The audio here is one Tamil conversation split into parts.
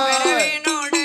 விரவினோடு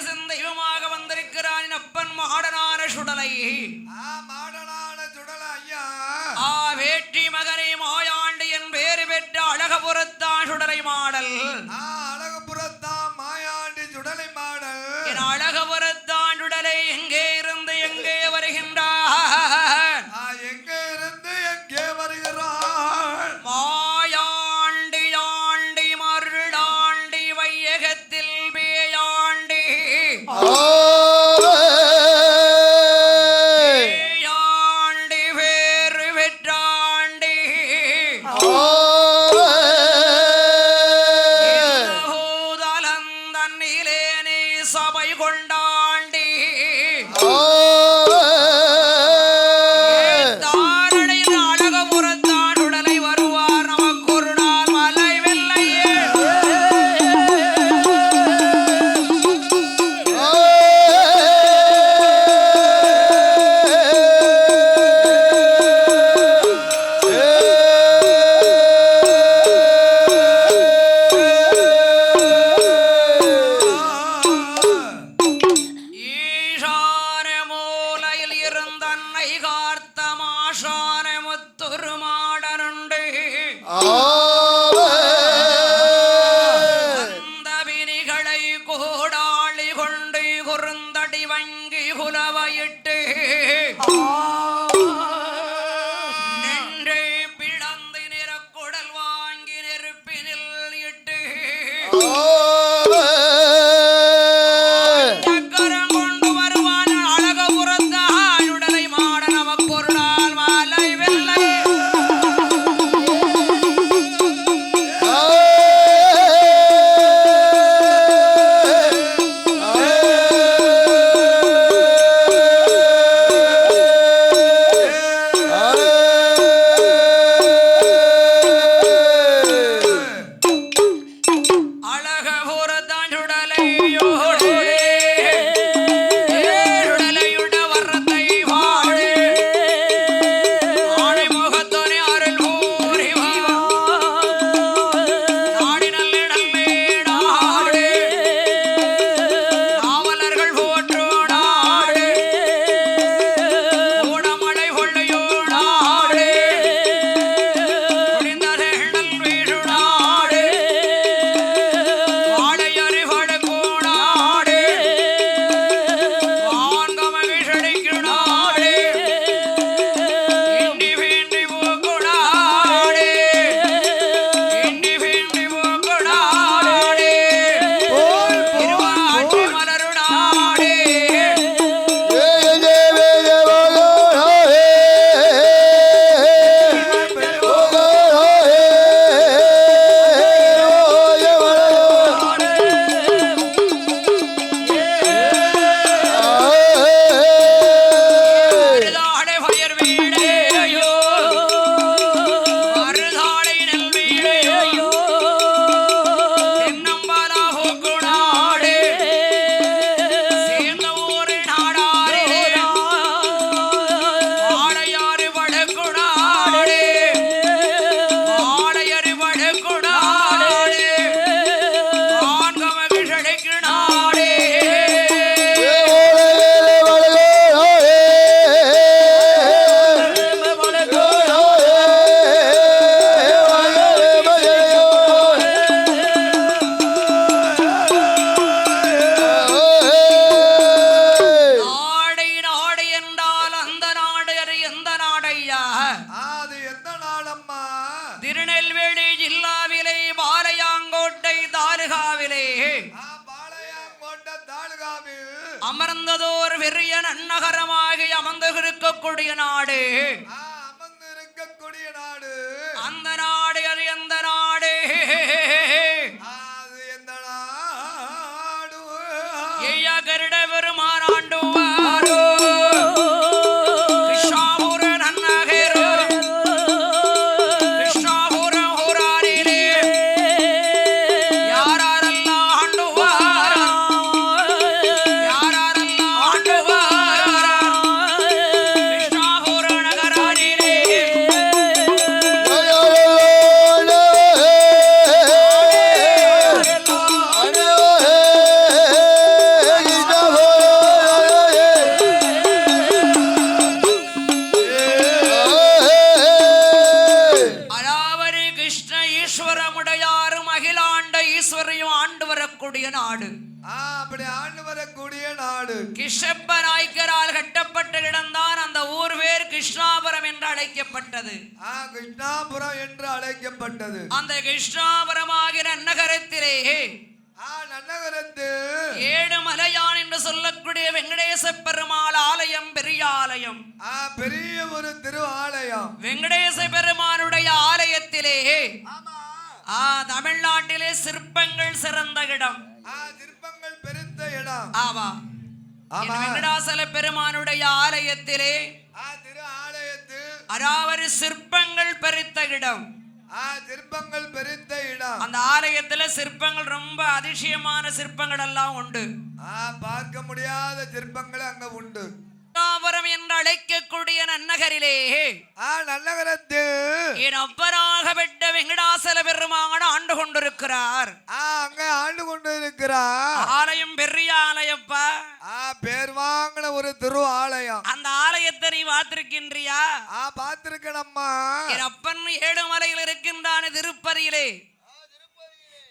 பேசும் தெய்வமாக வந்திருக்கிறான் அப்பன் மாடனான சுடலை ஐயா வேற்றி மகனை மாயாண்டி என் பேரு பெற்ற அழகபுரத்தான் சுடலை மாடல் அழகபுரத்தான் மாயாண்டி சுடலை மாடல் என் அழகபுரத்தான் சுடலை எங்கே இருந்து எங்கே வருகின்றார் எங்கே இருந்து எங்கே வருகிறார் மாயாண்டி ஆண்டி மருளாண்டி வையகத்தில் பேயாண்டி அமர்ந்ததோர் வெறிய நன்னகரமாகி அமர்ந்திருக்கக்கூடிய நாடு அந்த நாடு அது எந்த நாடு ஐயா கருட பெருமானாண்டுவாரோ வரக்கூடிய நாடு. அப்படி ஆண்டு வரக்கூடிய நாடு. கிருஷ்ணப்ப நாயக்கரால் கட்டப்பட்ட இடம்தான் அந்த ஊர் பேர் கிருஷ்ணாபுரம் என்று அழைக்கப்பட்டது. கிருஷ்ணாபுரம் என்று அழைக்கப்பட்டது. அந்த கிருஷ்ணாபுரமாகிற நகரத்திலே ஏழுமலையான் என்று சொல்லக்கூடிய வெங்கடேச பெருமாள் ஆலயம் பெரிய ஆலயம். பெரிய ஒரு திரு ஆலயம். வெங்கடேச பெருமானுடைய ஆலயத்திலே தமிழ்நாட்டிலே சிற்பங்கள் சிறந்த இடம். சிற்பங்கள் பெருத்த இடம். ஆமா. வெங்கடாசல பெருமானுடைய ஆலயத்திலே திரு ஆலயத்தில் அதாவது சிற்பங்கள் பெருத்த இடம். சிற்பங்கள் பெருத்த இடம். அந்த ஆலயத்துல சிற்பங்கள் ரொம்ப அதிசயமான சிற்பங்கள் எல்லாம் உண்டு. பார்க்க முடியாத சிற்பங்கள் அங்க உண்டு. கிருஷ்ணாபுரம் என்று அழைக்கக்கூடிய நன்னகரிலே நன்னகரத்தில் என் அப்பராக பெற்ற வெங்கடாசல பெருமான் ஆண்டு கொண்டிருக்கிறார். அங்க ஆண்டு கொண்டிருக்கிறார். ஆலயம் பெரிய ஆலயப்பா. பேர் வாங்கின ஒரு திரு ஆலயம். அந்த ஆலயத்தை நீ பார்த்திருக்கின்றியா? பார்த்திருக்கணும்மா. என் அப்பன் ஏழுமலையில் இருக்கின்றான் திருப்பதியிலே.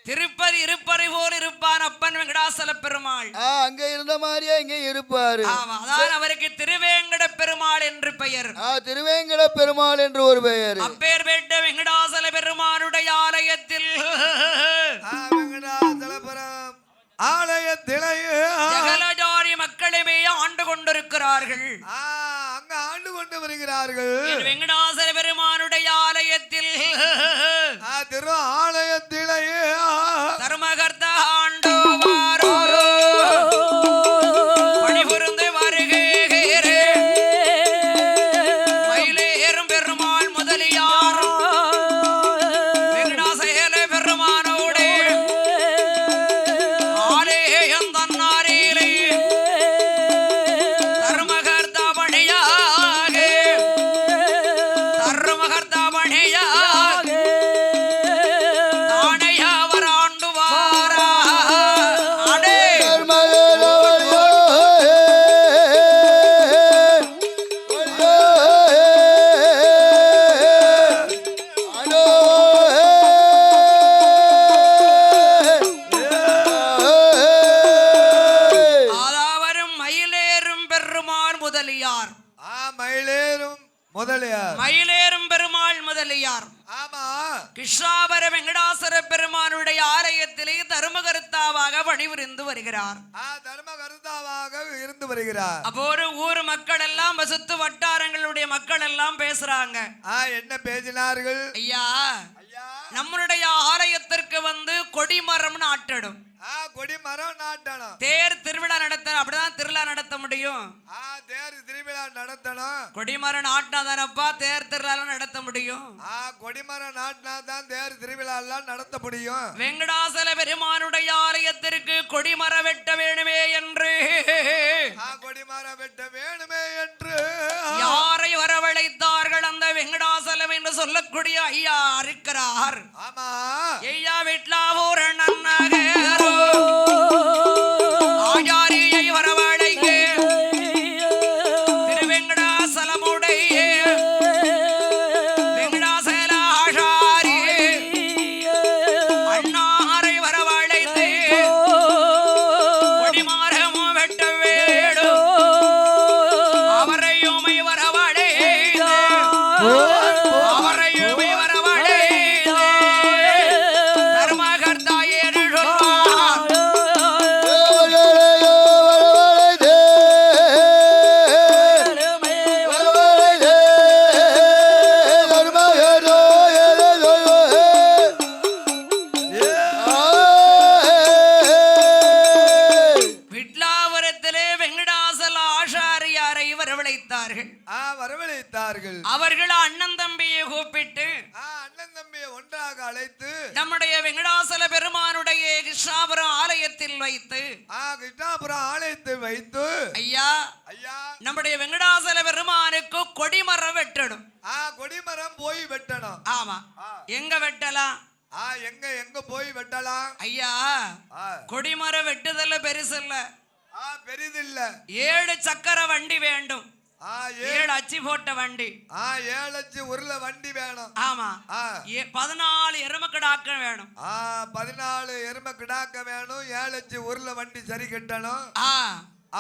திருப்பதி இருப்பறை போல் இருப்பான் அப்பன் வெங்கடாசல பெருமாள். அங்க இருந்த மாதிரியே இங்க இருப்பாரு. அதான் அவருக்கு திருவேங்கட பெருமாள் என்று பெயர். திருவேங்கட பெருமாள் என்று ஒரு பெயர். அப்பேர் பெற்ற வெங்கடாசல பெருமானுடைய ஆலயத்தில் வெங்கடாசலபுரம் ஆலயத்திலே சகலஜாதி மக்களுமே ஆண்டு கொண்டிருக்கிறார்கள். அங்க ஆண்டு கொண்டு வருகிறார்கள். வெங்கடாசல பெருமானுடைய ஆலயத்தில் திரு ஆலயத்திலேயே தர்மகர்த்த ஆண்டு பணிபுரிந்து வருகிறே மயிலேறும் பெருமாள் முதலியார் வெங்கடாசல பெருமானோடே ஆலயம் தன்னாரிலே தர்மகர்த்த பணியாக தர்மகர்த்த பணியாக மயிலேறும் பெருமாள் முதலியார். கிருஷ்ணாபுர வெங்கடாசல பெருமானுடைய ஆலயத்திலே தர்மகர்த்தாவாக பணிபுரிந்து வருகிறார். தர்மகர்த்தாவாக இருந்து வருகிறார். அப்போ ஒரு ஊர் மக்கள் எல்லாம் வசுத்து வட்டாரங்களுடைய மக்கள் எல்லாம் பேசுறாங்க. என்ன பேசினார்கள்? ஐயா, நம்மளுடைய ஆலயத்திற்கு வந்து கொடிமரம் நாட்டடும். கொடிமரம் நாட்டணும். தேர் திருவிழா நடத்தணும். அப்படிதான் திருவிழா நடத்த முடியும். தேர் திருவிழா நடத்தணும். கொடிமரம் நாட்டினாதானப்பா தேர் திருவிழா நடத்த முடியும். கொடிமரம் நாட்டினாதான் தேர் திருவிழா எல்லாம் நடத்த முடியும். வெங்கடாசல பெருமானுடைய ஆலயத்திற்கு கொடிமரம் வெட்ட வேணுமே என்று கொடிமரம் வெட்ட வேணுமே என்று யாரை வரவழைத்தார்கள்? அந்த வெங்கடாசலம் என்று சொல்லக்கூடிய ஐயா இருக்கிறார். ஆமா. ஐயா வீட்லாவூர் நன்னகரோ ஆச்சாரியை வரவழைக்க திருவெங்கடாசலமுடைய வெங்கடாசல ஆச்சாரி அண்ணாரை வரவழைத்து கொடிமரமும் வெட்ட வேணும். அவரையுமை வரவழைத்து அவரையுமை வரவழைத்து தர்மகர்த்தா என்று சொல்வார். விட்லாபுரத்திலே வெங்கடாசல ஆச்சாரியாரை வரவழைத்தார்கள். அவர்கள் அண்ணன் தம்பியை கூப்பிட்டு அண்ணன் தம்பியை ஒன்றாக அழைத்து நம்முடைய வெங்கடாசல பெருமானுடைய கிருஷ்ணாபுரம் ஆலயத்தில் வைத்து ஐயா நம்முடைய வெங்கடாசல பெருமானுக்கு கொடிமரம் வெட்டணும். கொடிமரம் போய் வெட்டணும். ஆமா. எங்க வெட்டலாம்? எங்க போய் வெட்டலாம்? ஐயா, கொடிமரம் வெட்டுதல்ல பெருசல்ல, பெரிதில்ல. 7 சக்கர வண்டி வேண்டும். ஏழு அச்சி போட்ட வண்டி 7 அச்சு உருளை வண்டி வேணும். ஆமா 14 எருமக்கிடாக்கள் வேணும். 14 எருமை கிடாக்க வேணும். 7 அச்சு உருளை வண்டி சரி கட்டணும்.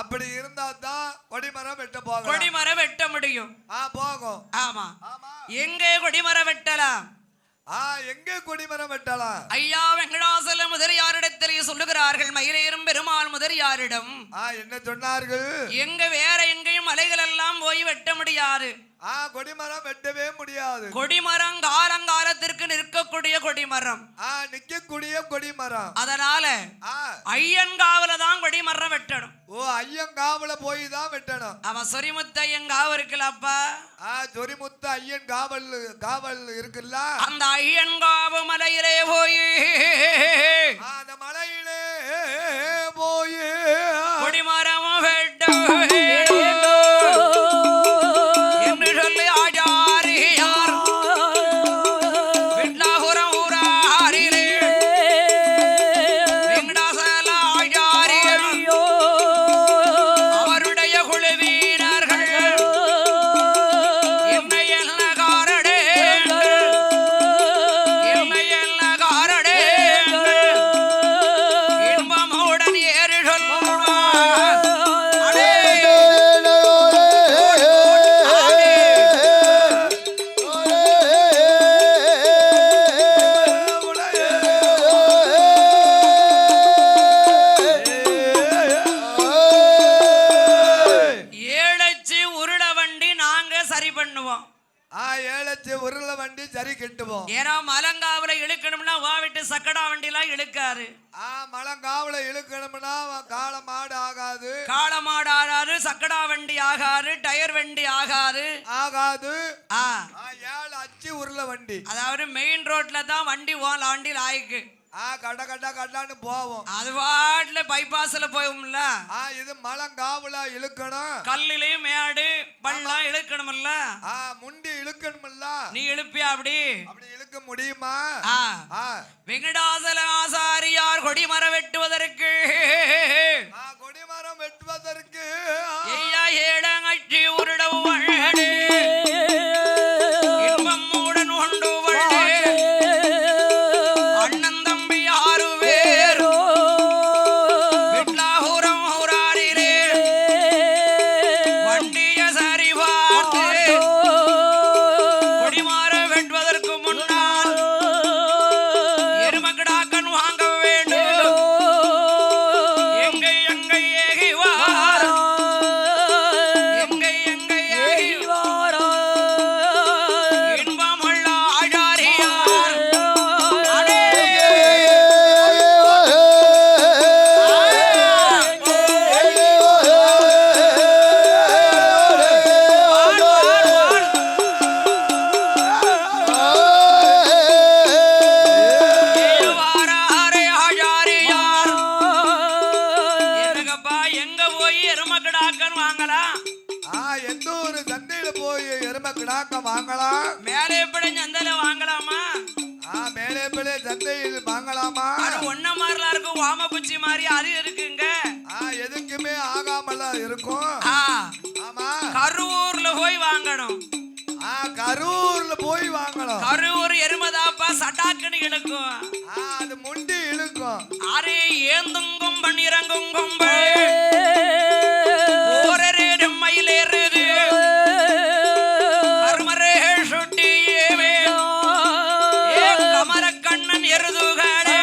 அப்படி இருந்தா தான் கொடிமரம் வெட்ட போகும். கொடிமரம் வெட்ட முடியும். போகும். ஆமா எங்கே கொடிமரம் வெட்டலாம்? எங்கே கொடிமரம் வெட்டலாம்? ஐயா வெங்கடாசல முதலியாரிடத்தில் சொல்லுகிறார்கள். மயிலேறும் பெருமாள் முதலியாரிடம் என்ன சொன்னார்கள்? எங்க வேற எங்கேயும் மலைகள் எல்லாம் போய் வெட்ட முடியாது. கொடிமரம் வெட்டவே முடியாது. கொடிமரம் காலங்காலத்திற்கு நிற்கக்கூடிய கொடிமரம், நிக்கக்கூடிய கொடிமரம். அதனால ஐயன்காவல தான் கொடிமரம் வெட்டணும். ஐயங்காவல போய் தான் வெட்டணும். அவன் சொரிமுத்த ஐயங்காவ இருக்குல்லப்பா. சொரிமுத்த ஐயன் காவல் இருக்குல்ல. அந்த ஐயன்காவு மலையிலே போய் அந்த மலையிலே போய் கொடிமரம் வெட்ட உருளை வண்டி சரி கட்டுவோம். ஏன்னா மலங்காவல இழுக்கணும்னா வாவிட்டு சக்கடா வண்டிலாம் இழுக்காரு. மலங்காவல இழுக்கணும்னா காளமாடு ஆகாது. காளமாடு ஆகாது, சக்கடா வண்டி ஆகாது, டயர் வண்டி ஆகாது. 7 அச்சு உருளை வண்டி. அதாவது மெயின் ரோட்ல தான் வண்டி வண்டி லாய்க்கு. கட்ட கட்ட கட்டான்னு போவோம். அது வாட்ல பைபாஸ்ல போகும்ல. இது மலங்காவல இழுக்கணும். கல்லிலையும் மேடு பள்ளம் இழுக்கணும்ல. முண்டி இழுக்கணும்ல. நீ இழுப்பியா? அப்படி இழுக்க முடியுமா? வெங்கடாசல ஆசாரியார் கொடிமரம் வெட்டுவதற்கு ஐயா ஏழங்கட்சி உருடவு இன்பம்முடன் உண்டு அண்ணன் தம்பி 6 பேர் வெட்லாபுரம் ஊராரிலே வண்டிய சரி பார்த்து கொடிமரம் வெட்டுவதற்கு முன்னால் எருமக்கிடாக்கன் வாங்க வேண்டும். எங்கை எங்கை ஏகிவார், எங்கை எங்கை ஏகிவார் இன்பமுள்ள ஆச்சாரியார். எங்க போய் எருமக்கிடாக்கன் வாங்கலாம்? எந்த ஒரு சந்தையில போய் எருமக்கிடாக்க வாங்கலாம். மேலேப்படை சந்தையில வாங்கலாமா? மேலேப்படை சந்தையில் வாங்கலாமா? அது ஒன்ன மாதிரிலாம் இருக்கும், வாம குச்சி மாதிரி அது இருக்குங்க. எதுக்குமே ஆகாமல இருக்கும். ஆமா, கரூர்ல போய் வாங்கணும். கரூர்ல போய் வாங்கணும். கரூர் எருமதாப்பா சட்டாக்குன்னு இழுக்கும். அது முண்டி இழுக்கும். அரே ஏந்தும் கொம்பன் இறங்கும் கொம்பன் ஓரரேடும் மயிலேறுது கருமரே சுட்டியேவே கமரக்கண்ணன் எருதுகாடு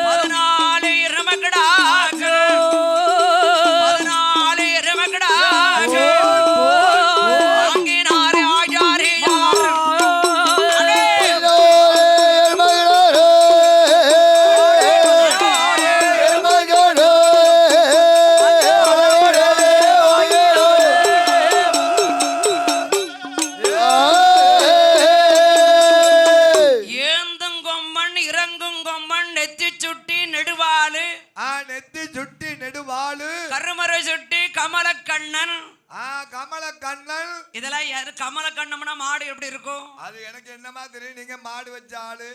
14 எருமக்கிடாக்கு 14 எருமக்கிடாக்கு வாங்கினாரே ஆச்சாரியார். ஏந்தும் கொம்பன் இறங்கும் கொம்பன் நெத்தி சுட்டி நெடுவாளு நெத்தி சுட்டி நெடுவாளு கருமரை சுட்டி கமலக்கண்ணன். கமல கண்ணன். இதெல்லாம் யாரு? கமலக்கண்ணம்னா மாடு எப்படி இருக்கும்? அது எனக்கு என்னமா தெரியும்? நீங்க மாடு வச்ச ஆளு,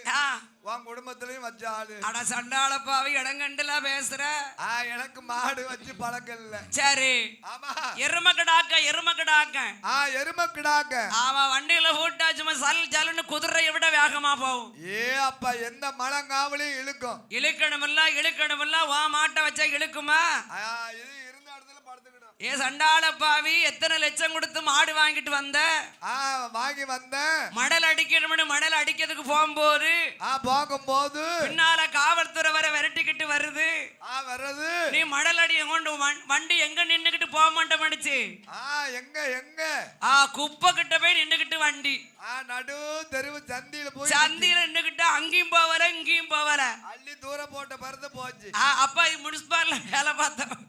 உன் குடும்பத்திலயும் வச்ச ஆளு. அட சண்டாளப்பாவி இடங்கண்டுல பேசுற. எனக்கு மாடு வச்சு பழக்கம் இல்ல. சரி. ஆமா. எரும கிடாக்க. எரும கிடாக்க. ஆமா, வண்டியில போட்டா சும்மா சல் ஜல்லுன்னு குதிரையை விட வேகமா போகும். அப்பா எந்த மலங்காவலையும் இழுக்கும். இழுக்கணுமில்ல வா மாட்டை வச்சா இழுக்குமா? இது இருந்த இடத்துல படுத்துக்கிடும். ஏ சண்டாளப்பாவி, எத்தனை லட்சம் கொடுத்து மாடு வாங்கிட்டு வந்த? வாங்கி வந்த. மடல் அடிக்கணும்னு மடல் அடிக்கிறதுக்கு போகும்போது பின்னால காவல்துறை வர விரட்டிக்கிட்டு வருது. நீ மடல் அடி கொண்டு வண்டி எங்க நின்னுகிட்டு போக மாட்டேன் மடிச்சு. எங்க குப்பை கிட்ட போய் நின்னுகிட்டு வண்டி நடு தெருவு சந்தியில நின்னுகிட்டு அங்கேயும் போவல இங்கேயும் போவல. அள்ளி தூரம் போட்ட பறந்து போச்சு. அப்பா முனிசிபாலிட்டில வேலை பார்த்தோம்.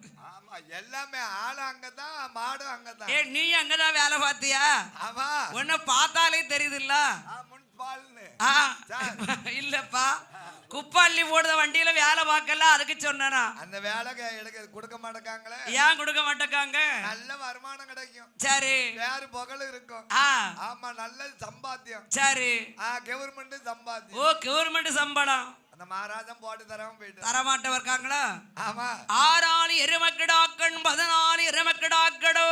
எல்லாமே ஆளு அங்கதான், மாடு அங்கதான். நீ அங்கதான் வேலை பார்த்தியா? ஆமா. உன்னை பார்த்தாலே தெரியுது இல்ல? இல்லப்பா, குப்பாள்ளி போடுற வண்டியில வேலை பார்க்கல, அதுக்கு சொன்னா. அந்த வேலை எனக்கு கொடுக்க மாட்டேங்காங்களே. ஏன் கொடுக்க மாட்டேங்காங்க? நல்ல வருமானம் கிடைக்கும். சரி. வேற புகழ் இருக்கும். ஆமா, நல்ல சம்பாத்தியம். சரி. கவர்மெண்ட் சம்பாத்தியம். கவர்மெண்ட் சம்பளம். அந்த மகாராஜன் போட்டு போயிட்டு தரமாட்ட இருக்காங்களா? ஆமா. 6 எருமக்கிடாக்கன் 14 எருமக்கிடாக்கடோ.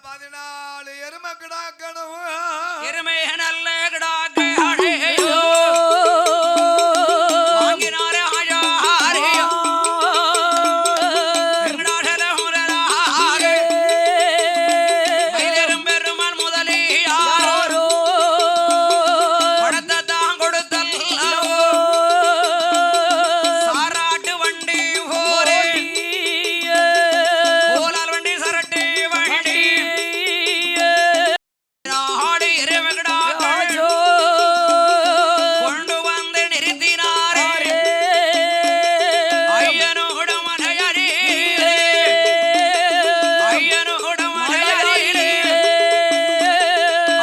14 எருமக்கிடாக்கணும். எருமை நல்ல கிடாக்க அடையோ. வாங்கினாரே ஆயாரியா. வெங்கடாசல முரலாரே. மயிலெரும் பெருமான் முதலியாரோ. பணத்தை தான் கொடுத்தல்லோ. சாராட்டு வண்டி போரே. கோலால் வண்டி சரட்டு வண்டி. நாடு எருமக்கிடாக்கள் கொண்டு வந்து நிறுத்தினாரே. ஐயனோட மலையடியிலே. ஐயனோட மலையடியிலே.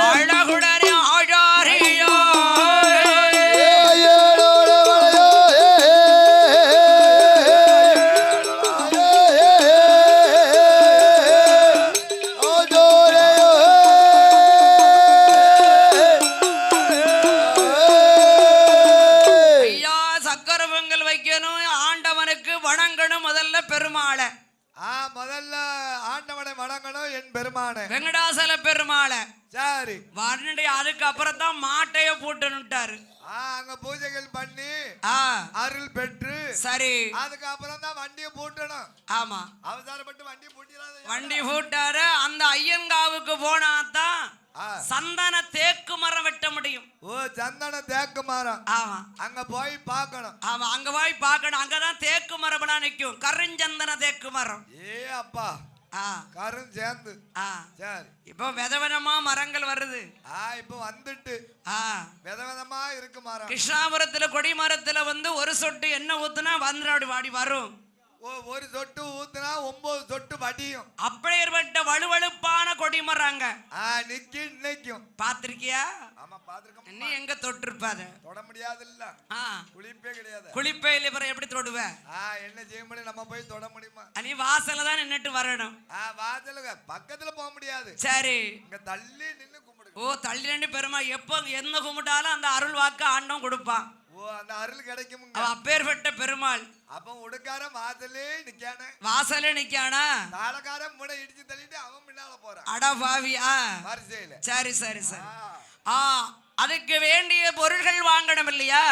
அழகுடனே ஆழாரியா. ஐயா, சக்கர பொங்கல் வைக்கணும், ஆண்டவனுக்கு வணங்கணும். முதல்ல பெருமாளை. முதல்ல ஆண்டவனை வணங்கணும், என் பெருமானை. வெங்கடாசல பெருமாளை. சரி. வண்டி அதுக்கு அப்புறம் தான் மாட்டைய போட்டுட்டாரு. அங்க பூஜைகள் பண்ணி அருள் பெற்று. சரி. அதுக்கு அப்புறம் தான் வண்டியை பூட்டணும். ஆமா, அவசரப்பட்டு வண்டி பூட்டிடாத. வண்டி பூட்டாரு. அந்த ஐயங்காவுக்கு போனாதான் சந்தன தேக்கு மரம் வெட்ட முடியும். சந்தன தேக்கு மரம். ஆமா, அங்க போய் பார்க்கணும். ஆமா, அங்க போய் பார்க்கணும். அங்கதான் தேக்கு மரம்லாம் நிக்கும். கருஞ்சந்தன தேக்கு மரம். அப்பா, கரும் சேர்ந்து. சரி. இப்போ விதவிதமா மரங்கள் வருது. இப்போ வந்துட்டு விதவிதமா இருக்கு மரம். கிருஷ்ணாபுரத்துல கொடி மரத்துல வந்து ஒரு சொட்டு எண்ணெய் ஊத்துனா வந்துடாடி வாடி வரும். ஒரு சொட்டு ஊத்துனா 9 சொட்டு வடியும். அப்படியேற்பட்ட வலுவழுப்பான கொடி மரங்க நிக்கும். பாத்திருக்கியா? ஆமா, பாத்திருக்கேன். நீ எங்க தொட்டிருப்பாத? தொட முடியாது இல்ல. குளிப்பே கிடையாது. குளிப்பே இல்ல, பிறகு எப்படி தொடுவ? என்ன செய்ய முடியும்? நம்ம போய் தொட முடியுமா? நீ வாசல்ல தான் நின்னுட்டு வரணும். வாசல்ல பக்கத்துல போக முடியாது. சரி. இங்க தள்ளி நின்னு கும்பிடு. தள்ளி நின்று பெருமா எப்ப என்ன கும்பிட்டாலும் அந்த அருள் வாக்கு ஆண்டவன் கொடுப்பான். அந்த அருள் கிடைக்கும். அப்பேற்பட்ட பெருமாள். அப்ப உடுக்கார வாசலே நிக்கானா? தாளக்காரன் முனை இடிச்சு தள்ளிட்டு அவன் பின்னால போறான். அட பாவியா. சரி சரி சரி. அதுக்கு வேண்டிய பொருள்கள் வாங்கணும் இல்லையா?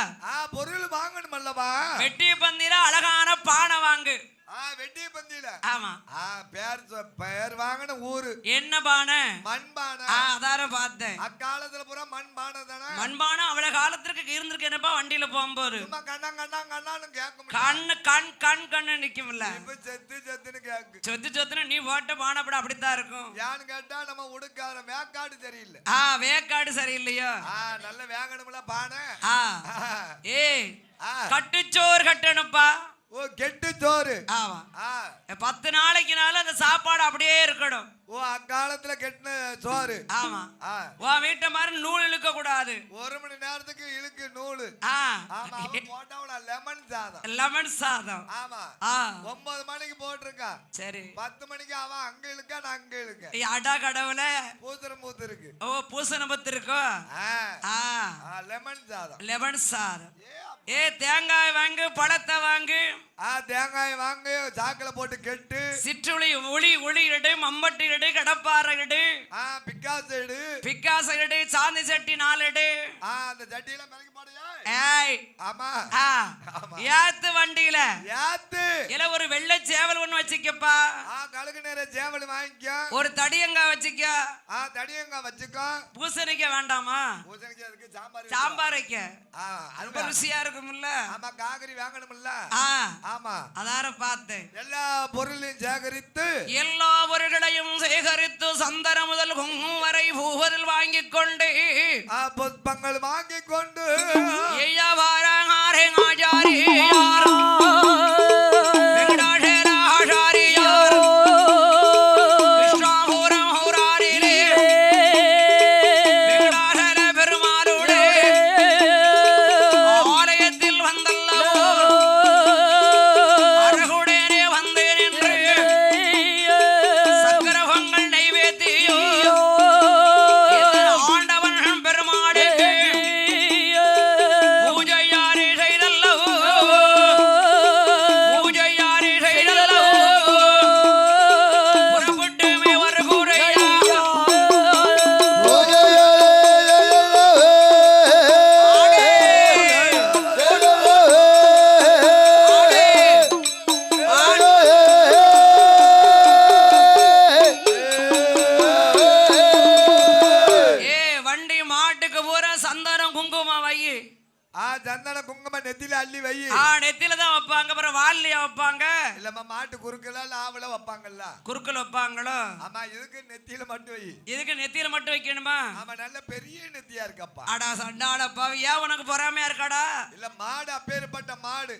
பொருள் வாங்கணும் அல்லவா? வெட்டி பந்தியில அழகான பானை வாங்கு. வெட்டி பந்தியில. ஆமா. பேர் வாங்கின ஊரு என்ன பானை? மண் பானை. அதார பார்த்தேன். அக்காலத்துல பூரா மண் பானை தானே. மண் பானை அவ்வளவு காலத்துக்கு இருந்திருக்கு. என்னப்பா வண்டியில போகும்போது கண்ணு கண் கண் கண்ணு நிக்கும்ல. செத்து செத்துன்னு கேக்கு. சொத்து சொத்துன்னு நீ போட்ட பானை அப்படி அப்படித்தான் இருக்கும். ஏன்னு கேட்டா நம்ம உடுக்கார வேக்காடு சரியில்லை. வேக்காடு சரியில்லையோ? நல்ல வேகணும்ல பானை. கட்டுச்சோறு கட்டணுப்பா. கெட்டு சோறு. ஆமா 10 நாளைக்குனால அந்த சாப்பாடு அப்படியே இருக்கணும். ஓ அக்காலத்துல கெட்டின சோறு. ஆமா உன் வீட்டை மாதிரி நூல் இழுக்க கூடாது. 1 மணி நேரத்துக்கு இழுக்கு நூலு. ஆமா போட்டா லெமன் சாதம். லெமன் சாதம். ஆமா 9 மணிக்கு போட்டிருக்கா. சரி 10 மணிக்கு அவன் அங்க இழுக்க நான் அங்க இழுக்க. அடா கடவுளே பூசண பூத்து இருக்கு. ஓ பூசண பூத்து இருக்கோ. லெமன் சாதம். லெமன் சாதம். தேங்காய் வாங்கு பழத்தை வாங்கு. தேங்காய் வாங்கு சாக்கல போட்டு கெட்டு. சிற்றுளி ஒளி எடு மம்பட்டி எடு கடப்பாறை எடு. பிக்காசு எடு. பிக்காசு எடு சாந்தி சட்டி 4 எடு. அந்த சட்டியில மிளகி போடுயா. ஏய் ஆமா ஏத்து வண்டியில ஏத்து. இல்ல ஒரு வெள்ளை சேவல் ஒண்ணு வச்சுக்கப்பா. கழுகு நேர சேவல் வாங்கிக்க. ஒரு தடியங்காய் வச்சுக்க. தடியங்காய் வச்சுக்க. பூசணிக்காய் வேண்டாமா? பூசணிக்காய் இருக்கு சாம்பார். சாம்பார் வைக்க அது ருசியா இருக்கும்ல. ஆமா காய்கறி வாங்கணும்ல. ஆமா அதார பார்த்தேன். எல்லா பொருளையும் சேகரித்து எல்லா பொருள்களையும் சேகரித்து சந்தன முதல் குங்குமம் வரை பூவதில் வாங்கிக் கொண்டு புஷ்பங்கள் வாங்கிக் கொண்டு சந்தன குங்குமம் நெத்தில அள்ளி வை. நெத்தில தான் வைப்பாங்க. அப்புறம் வால்லியா வைப்பாங்க. இல்லம்மா மாட்டு குறுக்கல நாவல வைப்பாங்கல்ல. குறுக்கல வைப்பாங்களோ. ஆமா இதுக்கு நெத்தில மட்டும் வை. இதுக்கு நெத்தில மட்டும் வைக்கணுமா? ஆமா நல்ல பெரிய நெத்தியா இருக்கப்பா. அடா சண்டாடப்பா ஏன் உனக்கு பொறாமையா இருக்காடா? இல்ல மாடு அப்பேற்பட்ட மாடு.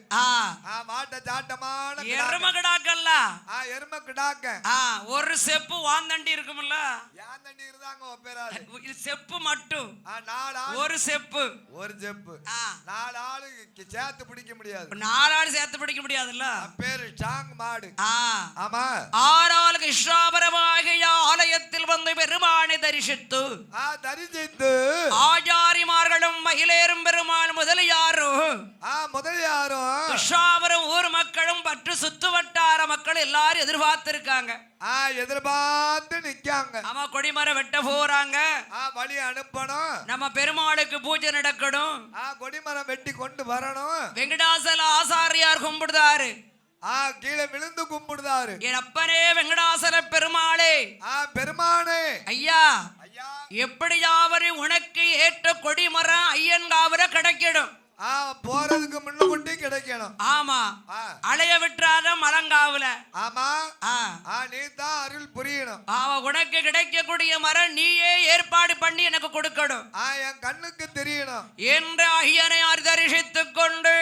மாட்ட சாட்டமான எரும கிடாக்கல்ல. எரும கிடாக்க. ஒரு செப்பு வாந்தண்டி இருக்கும்ல. யாந்தண்டி இருந்தாங்க ஒப்பேராது. இது செப்பு மட்டும். 4 ஒரு செப்பு. ஒரு செப்பு. 4 ஆளுக்கு சேர்த்து பிடிக்க முடியாது. 4 ஆளு சேர்த்து பிடிக்க முடியாதுல்ல. பேரு சாங் மாடு. ஆமா 6 ஆளுக்கு இஷ்டாபரமாகிய ஆலயத்தில் வந்து பெருமானை தரிசித்து ஆச்சாரிமார்களும் மகிழேறும் பெருமாள் முதலியாரும் இஷ்டாபரம் ஊர் மக்களும் பற்று சுத்து வட்டார மக்கள் எல்லாரும் எதிர்பார்த்திருக்காங்க. எதிர்பார்த்து நிக்காங்க. ஆமா கொடிமரம் வெட்ட போறாங்க. வழி அனுப்பணும். நம்ம பெருமாளுக்கு பூஜை நடக்கணும். கொடிமரம் வெட்டி கொண்டு வரணும். வெங்கடாசல ஆசாரியார் கும்பிடுதாரு. கீழே விழுந்து கும்பிடுதாரு. என் அப்பனே வெங்கடாசல பெருமாளே. பெருமானே ஐயா எப்படியாவது உனக்கு ஏற்ற கொடிமரம் ஐயன்காவர கிடைக்கிடும். போறதுக்கு முன்னுக்குட்டி கிடைக்கணும். ஆமா அலைய விட்டுறாத மரங்காவல. ஆமா நீ தான் அருள் புரியணும். உனக்கு கிடைக்கக்கூடிய மரம் நீயே ஏற்பாடு பண்ணி எனக்கு கொடுக்கணும். என் கண்ணுக்கு தெரியணும் என்று ஐயனை தரிசித்துக் கொண்டு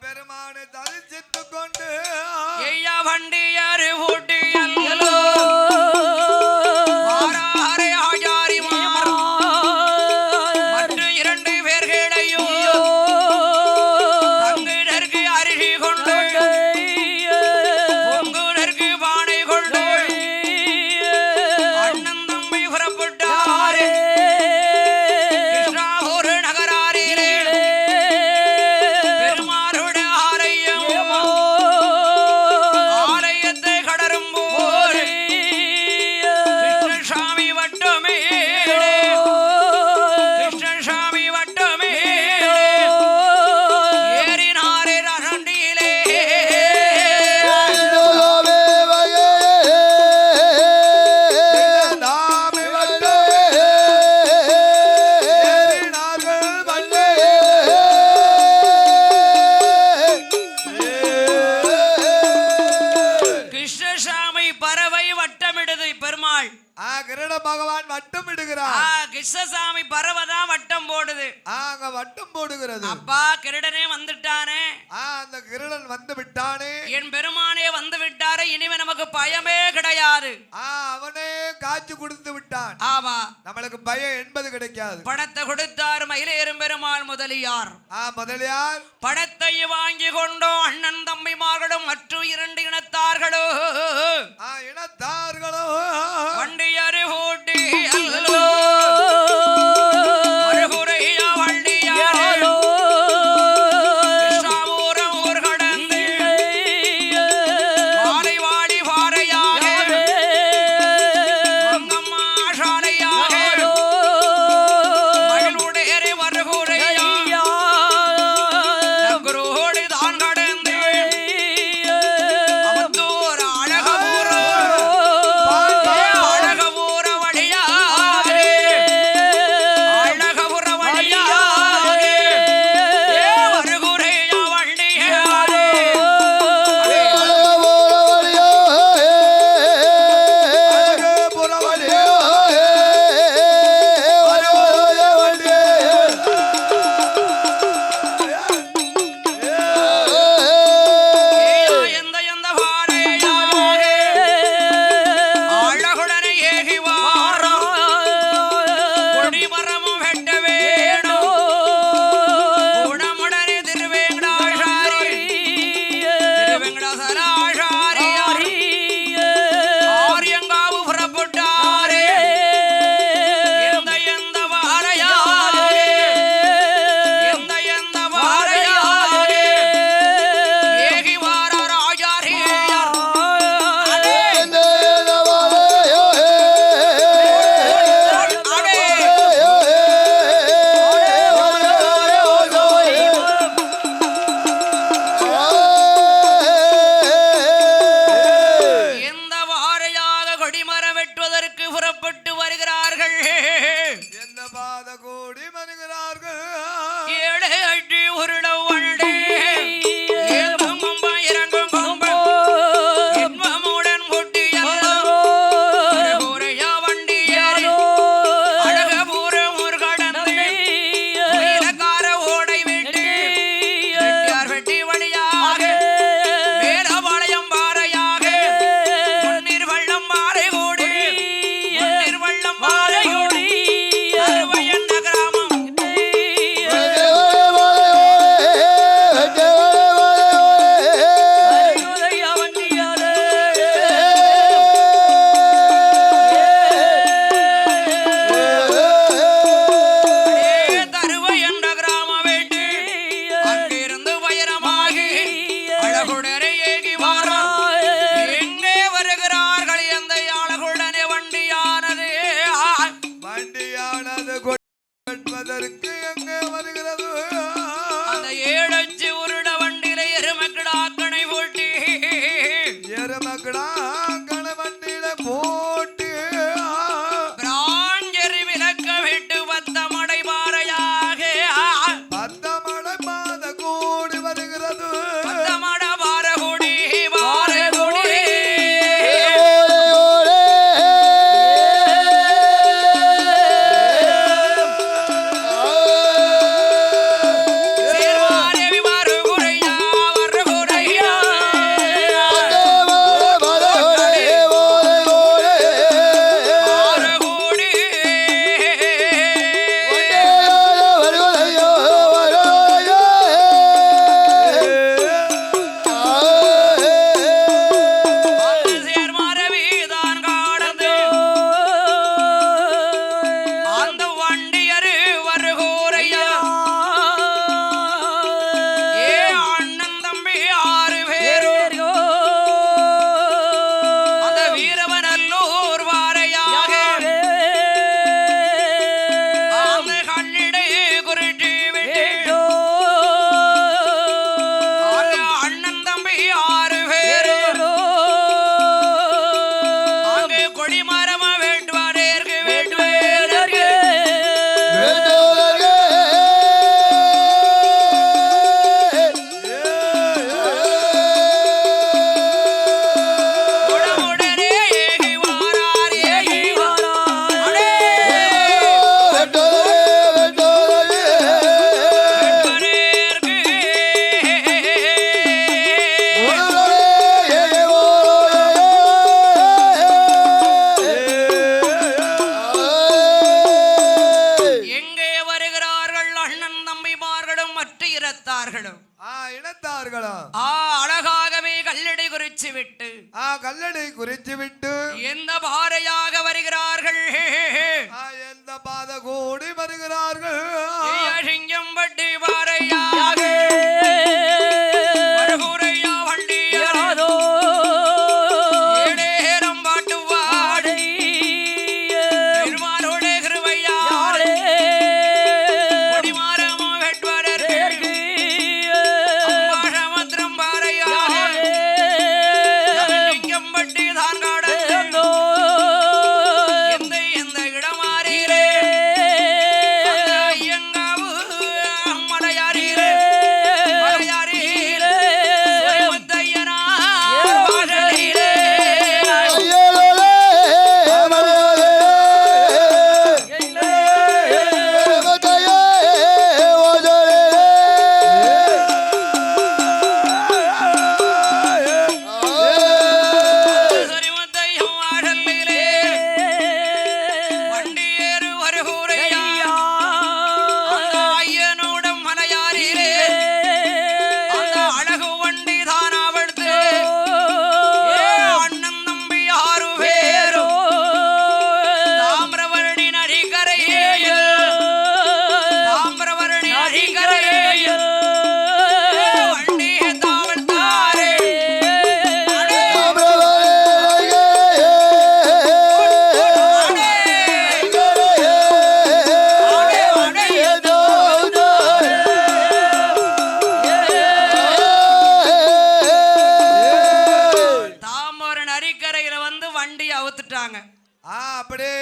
பெருமானை தரிசித்துக் கொண்டு ஐயா வண்டியாரு ஊட்டி அல்லோ கடரும் கிருட பகவான் வட்டம் இடுகிறார். கிருஷ்ணசாமி பறவைதான் வட்டம் போடுது. அங்க வட்டம் போடுகிறது. அப்பா கிருடனே வந்துட்டானே, அந்த கிருடன் வந்து விட்டானே, என் பெருமானே வந்து விட்டாரு, இனிமே நமக்கு பயமே கிடையாது. அவனே காட்சி கொடுத்து விட்டான். ஆமா, நம்மளுக்கு பயம் என்பது கிடைக்காது. படத்தை கொடுத்தார் மயிலேறும் பெருமாள் முதலியார். முதலியார் படத்தை வாங்கி கொண்டோ அண்ணன் தம்பிமார்களும் மற்ற 2 இனத்தார்களோ வண்டியரு ஓட்டி அல்லோ அருகுறையா வண்டியாரோ கிருஷ்ணாபுரம் ஊர் கடந்து வாழை வாடி வாரையாக மங்கம்மா சாலையாக மகளுடையரை வருகுறையா நகரோடு தான் கடந்து அவத்தூர் அழகபுரம் விட்டு கல்லடை குறிச்சு விட்டு எந்த பாறையாக வருகிறார்கள் எந்த பாத கூடி வருகிறார்கள் சிங்கம்பட்டி பாறையாக வருகுறையா வண்டியாரோ ஏழேரம் பாட்டு வாடை பெருமாளோட கிருபையாலே கொடிமாரமோ வெட்வரற்கு அம்பாசமுத்திரம் பாறையாக சிங்கம்பட்டி தான் காடந்தோ எந்த எந்த இடமாறீரே அந்த ஐயங்காவு மலையாறீரே மலையாறீரே முத்தையனா வாழலீரே சரிமுத்தையம் வாழலீரே வண்டியேறு வருகூரையா அந்த ஐயனோடும் மலையாறீரே அந்த அழகு வண்டி தானாவடுத்து அண்ணன் தம்பி ஆறு பேரோ தாமிரவரணி நதிக்கரையில் தாமிரவரணி நதிக்கரையில் வண்டியை தாவழ்த்தாரே தாமரன் அரிக்கரையில வந்து வண்டி அவுத்துட்டாங்க அப்படியே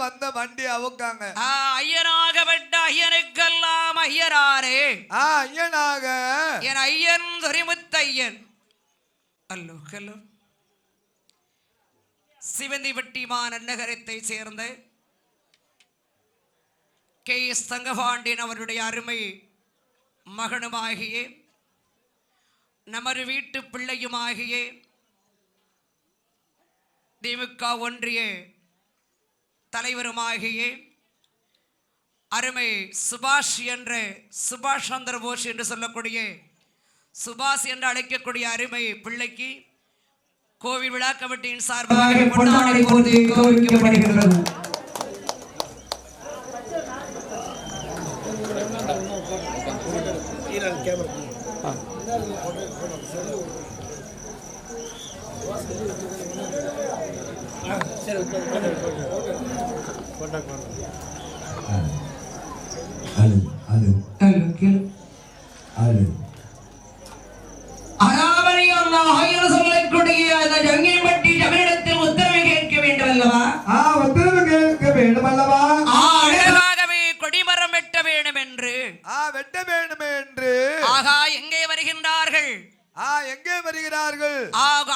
வந்த வண்டி அவுக்காங்க ஐயனாகப்பட்ட ஐயனுக்கெல்லாம் ஐயராரே ஐயனாக என் ஐயன் துரைமுத்தையன் அல்லோ ஹலோ சிவந்திப்பட்டி மாநகரத்தை சேர்ந்த கே எஸ் தங்கபாண்டியன் அவருடைய அருமை மகனுமாகிய நமது வீட்டு பிள்ளையுமாகிய திமுக ஒன்றிய தலைவருமாகிய அருமை சுபாஷ் என்ற சுபாஷ் சந்திர போஸ் என்று சொல்லக்கூடிய சுபாஷ் என்று அழைக்கக்கூடிய அருமை பிள்ளைக்கு கோவில் விழா கமிட்டியின் சார்பாக பொன்னாடை போர்த்தி கௌரவிக்கப்படுகிறது. சொல்லக்கூடிய அந்த ஜங்கியம்பட்டி தமிழகத்தில் உத்தரவு கேட்க வேண்டும் அல்லவா? உத்தரவு கேட்க வேண்டும் அல்லவா? அழகாகவே கொடிமரம் வெட்ட வேண்டும் என்று வெட்ட வேண்டும் என்று ஆகா எங்கே வருகின்றார்கள்? எங்கே வருகிறார்கள்?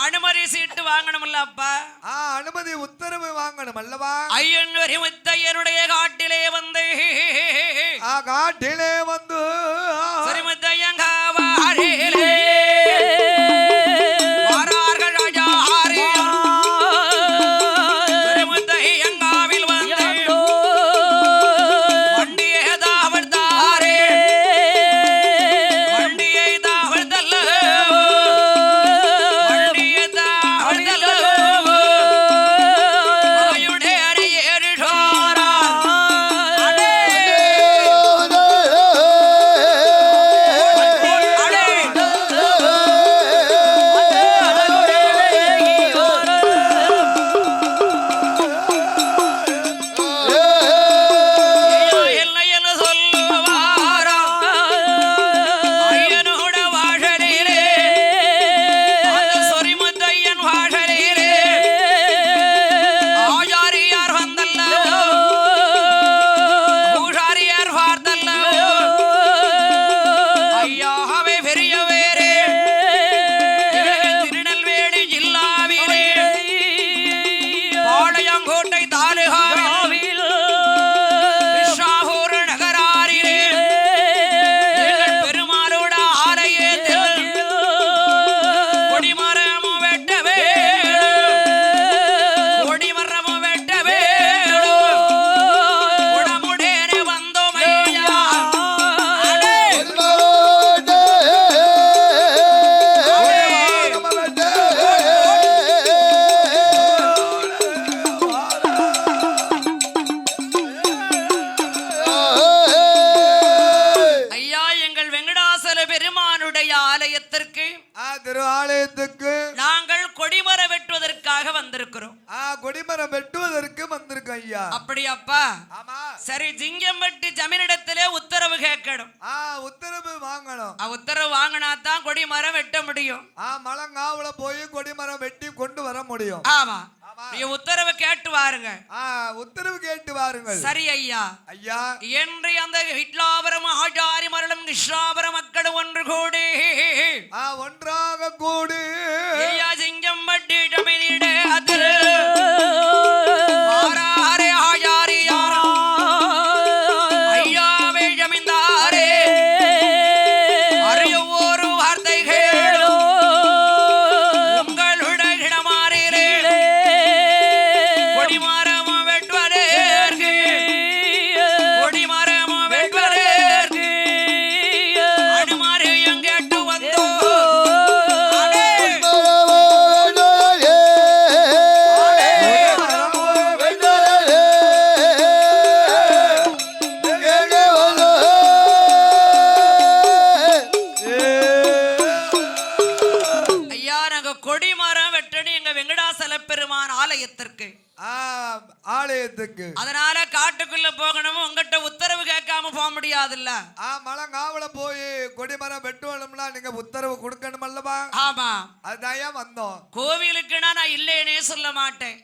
அனுமதி சீட்டு வாங்கணும்ல அப்பா? அனுமதி உத்தரவு வாங்கணும் அல்லவா? ஐயன் முத்தையனுடைய காட்டிலே வந்து காட்டிலே வந்து சரிமுத்தையங்காவாரிலே வாரார்கள் ராஜா ஆரியா சரிமுத்தையங்காவில் வந்து வண்டியை தாவழ்த்தாரே வண்டியை தாவழ்த்தல்ல வண்டியை தாவழ்த்தல்ல வாயுடைய அரியேறு சோரா திரு ஆலயத்துக்கு நாங்கள் கொடிமரம் வெட்டுவதற்காக வந்திருக்கிறோம். கொடிமரம் வெட்டுவதற்கு வந்திருக்கோம் ஐயா. அப்படியாப்பா? ஆமா. சரி, ஜிங்கம்பட்டி ஜமீனிடத்திலே உத்தரவு கேட்கணும். உத்தரவு வாங்கணும். உத்தரவு வாங்கினா தான் கொடிமரம் வெட்ட முடியும். மலங்காவுல போய் கொடிமரம் வெட்டி கொண்டு வர முடியும். ஆமா, உத்தரவு கேட்டு வாருங்க. உத்தரவு கேட்டு வாருங்கள். சரி ஐயா. ஐயா, என்று அந்த ஹிட்லாபுரம் ஆச்சாரி மரளும் கிருஷ்ணாபுரம் மக்கள் ஒன்று கூடி ஒன்றாக கூடி ஐயா சிங்கம்பட்டி ஜமீனிட அதில் ஆராரே ஆச்சாரி யாரா ஐயாவே ஜமீன்தாரே அறிய ஒரு வார்த்தை கேளோ உங்களுடைய இடமாறிலே கொடிமரம் வெட்டுவதற்கு கொடிமரம் வெட்டுவதற்கு அனுமாரி எங்கேட்டு வந்தோ ஐயா, நாங்க கொடிமரம் வெட்டணும் எங்க வெங்கடாசல பெருமான் ஆலயத்திற்கு. ஆலயத்துக்கு. அதனால காட்டுக்குள்ள போகணும். உங்ககிட்ட உத்தரவு கேட்காம போக முடியாதுல்ல. மலங்காவுல போய் கொடிமரம் வெட்டுவணும்னா நீங்க உத்தரவு கொடுக்கணும் அல்லவா? ஆமா, அதுதான் வந்தோம். கோவிலுக்குன்னா நான் இல்லேனே சொல்ல மாட்டேன்.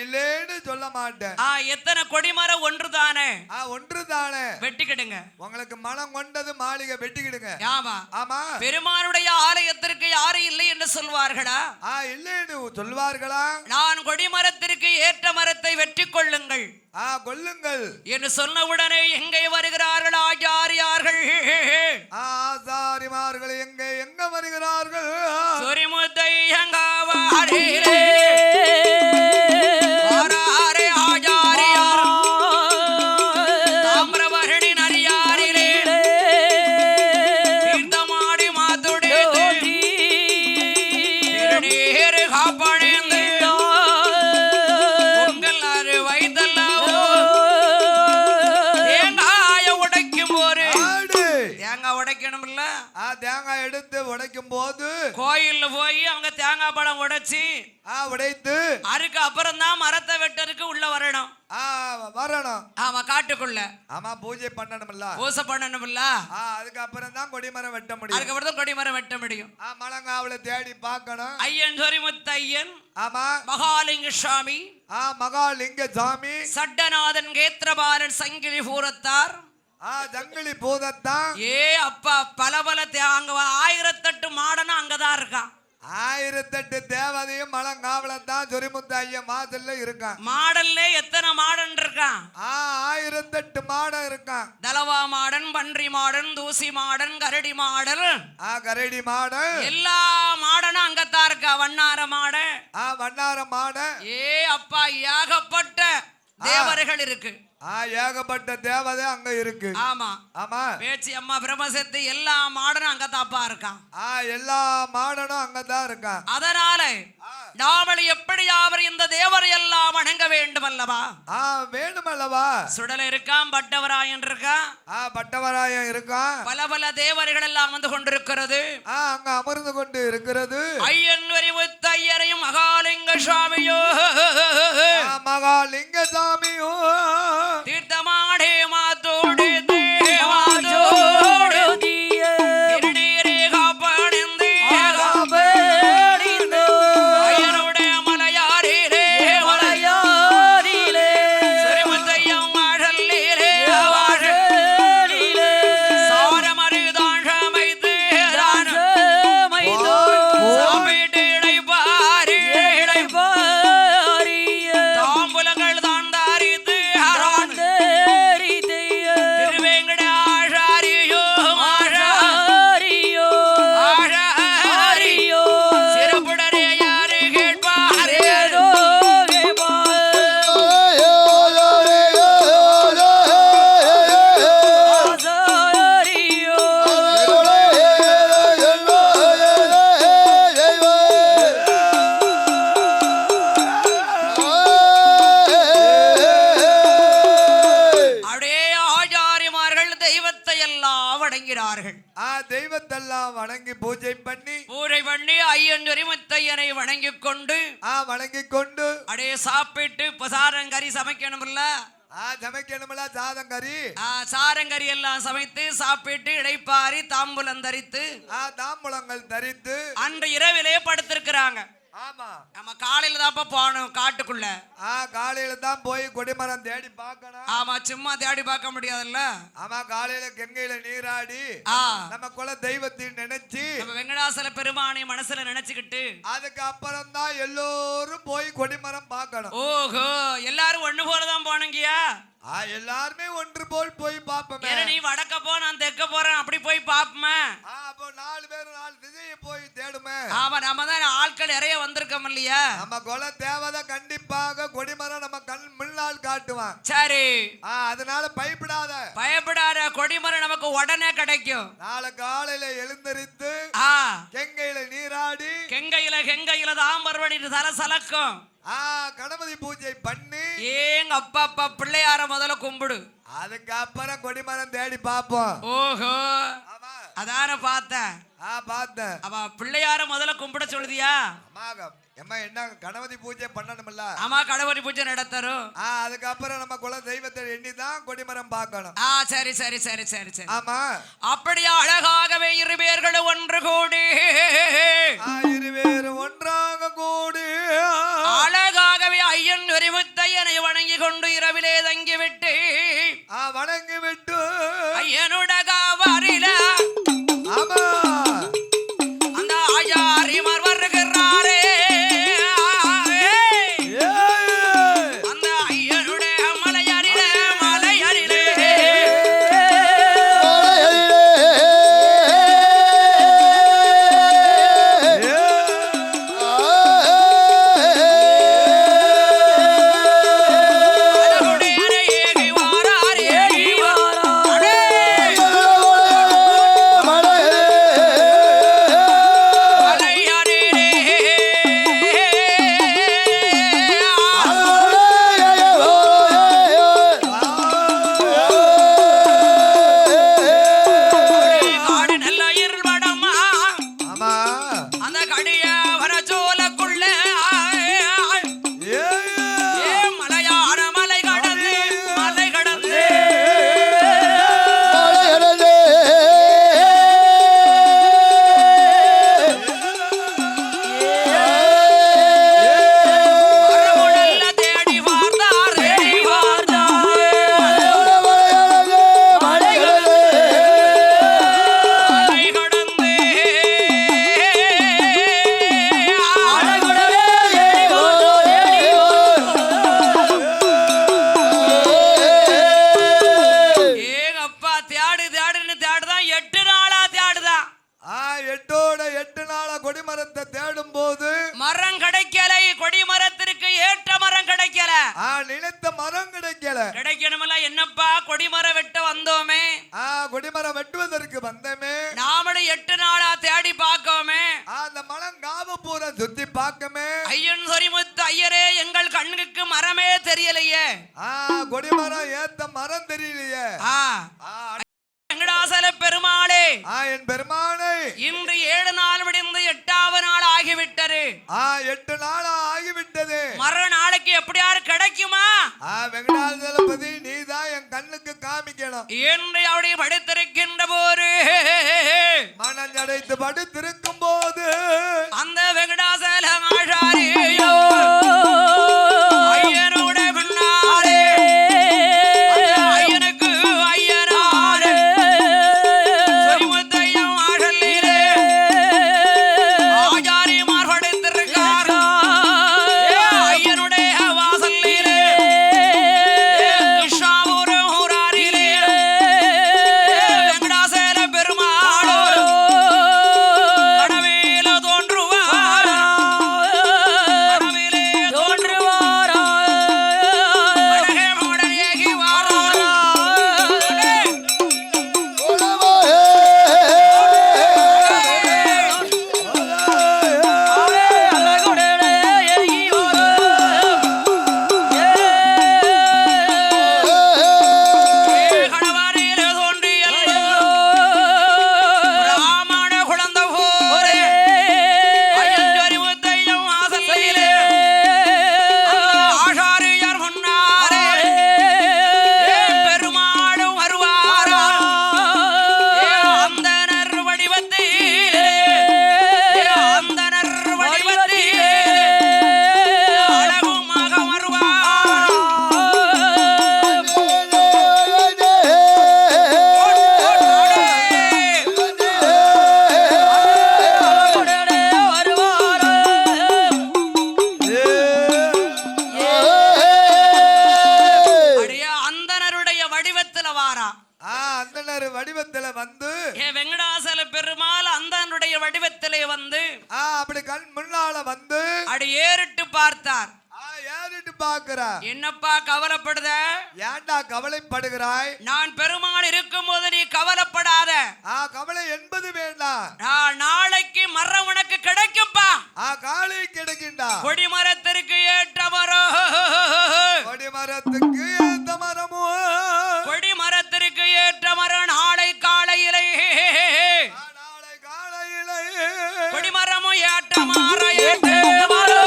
இல்லேன்னு சொல்ல மாட்டேன். எத்தனை கொடிமரம் ஒன்றுதானே? ஒன்றுதானே. வெட்டிக்கிடுங்க. உங்களுக்கு மனம் கொண்டது மாளிகை வெட்டிக்கிடுங்க. ஆமா ஆமா. பெருமானுடைய ஆலயத்திற்கு யாரும் இல்லை என்று சொல்வார்களா? இல்லேன்னு சொல்வார்களா? நான் கொடிமரத்திற்கு ஏற்ற மரத்தை வெற்றி கொள்ளுங்கள் கொல்லுங்கள் என்று சொன்னவுடனே எங்கே வருகிறார்கள் ஆச்சாரியார்கள்? ஆசாரிமார்கள் எங்க வருகிறார்கள்? சொரிமுத்தை எங்காவாரிலே ஆராரே ஆச்சாரியார் தாமிரபரணி நரியாரிலே தீர்த்தமாடி மாத்துடே திருநீர் காப்பணிந்து தேங்காய் எடுத்து உடைக்கும் போது கோயில்ல போய் அவங்க தேங்காய் பழம் உடைச்சு உடைத்து அதுக்கு அப்புறம் தான் மரத்தை வெட்டருக்கு உள்ள வரணும். ஆமா, காட்டுக்குள்ள. ஆமா, பூஜை பண்ணணும்ல. பூஜை பண்ணணும்ல. அதுக்கு அப்புறம் தான் கொடிமரம் வெட்ட முடியும். அதுக்கு அப்புறம் தான் கொடிமரம் வெட்ட முடியும். மலங்காவுல தேடி பார்க்கணும். ஐயன் சொரிமுத்து ஐயன். ஆமா. மகாலிங்க சாமி. மகாலிங்க சாமி. சட்டநாதன் கேத்திரபாலன் சங்கிலி பூரத்தார். ஜங்கிலி பூதத்தான். அப்பா பல அங்க 1008 மாடனும் அங்கதான் இருக்கான். 1008 தேவதையும் மலங்காவலத்தான் சொரிமுத்து ஐயன் மாதல்ல இருக்கான். மாடல்ல எத்தனை மாடன் இருக்கான்? 1008 மாடன் இருக்கான். தலவா மாடன், பன்றி மாடன், தூசி மாடன், கரடி மாடல். கரடி மாடன். எல்லா மாடனும் அங்கத்தான் இருக்கா. வண்ணார மாடன். வண்ணார மாடன். அப்பா ஏகப்பட்ட தேவர்கள் இருக்கு. ஏகப்பட்ட தேவதை அங்க இருக்கு. ஆமா ஆமா. பேச்சு அம்மா பிரம்மசக்தி எல்லா மாடனும் அங்க தாப்பா இருக்கான். எல்லா மாடனும் அங்கதான் இருக்கான். அதனால நாம எப்படியாவது இந்த தேவரை எல்லாம் வணங்க வேண்டும் அல்லவா? வேண்டும் அல்லவா? சுடல இருக்கான், பட்டவராயன் இருக்கான். பட்டவராயன் இருக்கான். பல தேவர்கள் எல்லாம் வந்து கொண்டிருக்கிறது. அங்க அமர்ந்து கொண்டு இருக்கிறது. ஐயன் வரிமுத்து ஐயரையும் மகாலிங்க சாமியோ மகாலிங்க சாமியோ தீர்த்தமாடே மாத்தோடு தேவாதோடு திருநீரே காப்பணிந்து ஐயனுடைய மலையாரிலே சொரிமுத்தையம் வாழல்லிலே சாரமருதான் சமைத்து சாமிட்டு இடைப்பாரி தாம்புலங்கள் தான் தாரித்து தெய்வத்தை எல்லாம் வணங்கி பூஜை பண்ணி ஐயன் முத்தையனை வணங்கிக் கொண்டு அடே சாப்பிட்டு இப்ப சாரங்கறி சமைக்கணும்ல சமைக்கணும்ல சாதங்கறி சாரங்கறி எல்லாம் சமைத்து சாப்பிட்டு இடைப்பாரி தாம்பூலம் தரித்து தாம்பூலங்கள் தரித்து அன்று இரவிலே படுத்திருக்கிறாங்க. ஆமா நம்ம காலையில தான்ப்பா போகணும் காட்டுக்குள்ள. காலையில தான் போய் கொடிமரம் தேடி பார்க்கணும். ஆமா சும்மா தேடி பார்க்க முடியாதுல்ல. ஆமா காலையில கங்கையில நீராடி நம்ம குல தெய்வத்தை நினைச்சு நம்ம வெங்கடாசல பெருமானை மனசுல நினைச்சுக்கிட்டு அதுக்கு அப்புறம் தான் எல்லோரும் போய் கொடிமரம் பார்க்கணும். ஓஹோ எல்லாரும் ஒண்ணு போலதான் போனீங்கயா? எல்லாருமே ஒன்று போல் போய் பாப்போமே. நீ வடக்க போ நான் தெற்க போறேன் அப்படி போய் பாப்போமே. அப்போ 4 பேர் 4 திசையை போய் தேடுமே. ஆமா நம்ம தான் ஆட்கள் நிறைய வந்திருக்கோம் இல்லையா? நம்ம குல தேவதை கண்டிப்பாக கொடிமரம் நம்ம கண் முன்னால் காட்டுவான். சரி அதனால பயப்படாத கொடிமரம் நமக்கு உடனே கிடைக்கும். நாளை காலையில எழுந்தரித்து கங்கையில நீராடி கெங்கையில தாம்பர்வணி சலசலக்கும் கணபதி பூஜை பண்ணி ஏங்க அப்பா பிள்ளையார முதல்ல கும்பிடு. அதுக்கு அப்புறம் கொடிமரம் தேடி பாப்போம். ஓஹோ அதான பார்த்தேன். அவ பிள்ளையார முதல்ல கும்பிட சொல்லுதியா? என்ன கணபதி பூஜை பண்ணணும்ல? ஆமா கணபதி பூஜை நடத்தரும். அதுக்கப்புறம் நம்ம குல தெய்வத்தை எண்ணிதான் கொடிமரம் பார்க்கணும். சரி சரி சரி சரி சரி. ஆமா அப்படியா அழகாகவே இருவேர்கள் ஒன்று கூடி இருவேறு ஒன்றாக கூடி அழகாகவே ஐயன் முத்தையனை வணங்கி கொண்டு இரவிலே தங்கிவிட்டு ஐயனுட காவரில அந்த ஆயாரிமார் வருகிறாரே அந்த ஐயனுடைய மலையரிலே கிடைக்கணுமல்ல. என்னப்பா கொடிமரம் வெட்ட வந்தோமே. கொடிமரம் வெட்டுவதற்கு வந்தமே. நாமளும் 8 நாளா தேடி பார்க்கோமே. அந்த மரம் காவு பூரா சுத்தி பார்க்கமே. ஐயன் சொரிமுத்து ஐயரே எங்கள் கண்ணுக்கு மரமே தெரியலையே. கொடிமரம் ஏத்த மரம் தெரியலையே. வெங்கடாசல பெருமாளே என் பெருமானே இன்று 7 நாள் முடிந்து 8வது நாள் ஆகிவிட்டது. 8 நாள் ஆகிவிட்டது. மறு நாளைக்கு எப்படியாரு கிடைக்குமா? வெங்கடாசலபதி நீதான் என் கண்ணுக்கு காமிக்கணும். என்று அவருடைய படுத்திருக்கின்ற போது மனம் அடைத்து படுத்திருக்கும் போது அந்த வெங்கடாசல ஆஷாரியோ ஐயனோட பின்னாலே ஐயனுக்கு ஐயனாரே சொரிமுத்தையும் ஆடலிலே ஆச்சாரியமார் படுத்திருக்கார் ஐயனுடைய வாசலிலே கிருஷ்ணாபுரம் ஊராரிலே வெங்கடாசல பெருமாளோ கடவேல தோன்ற முன்னால வந்து அடி ஏறிட்டு பார்த்தார். ஏறிட்டு பார்க்கிறார். என்னப்பா கவலைப்படுத? ஏன்டா கவலைப்படுகிறாய்? நான் பெருமாள் இருக்கும் போது நீ கவலைப்படாத. கவலை என்பது வேண்டாம். நாளைக்கு மரம் உனக்கு கிடைக்கும்பா. காலை கிடைக்கின்றா. கொடிமரத்திற்கு ஏற்ற மரம், கொடிமரத்துக்கு ஏற்ற மரமோ, கொடிமரத்திற்கு ஏற்ற மரம் நாளை காலையிலே, நாளை காலையிலே கொடிமரமும் ஏற்ற மரம் ஏற்ற மரம்.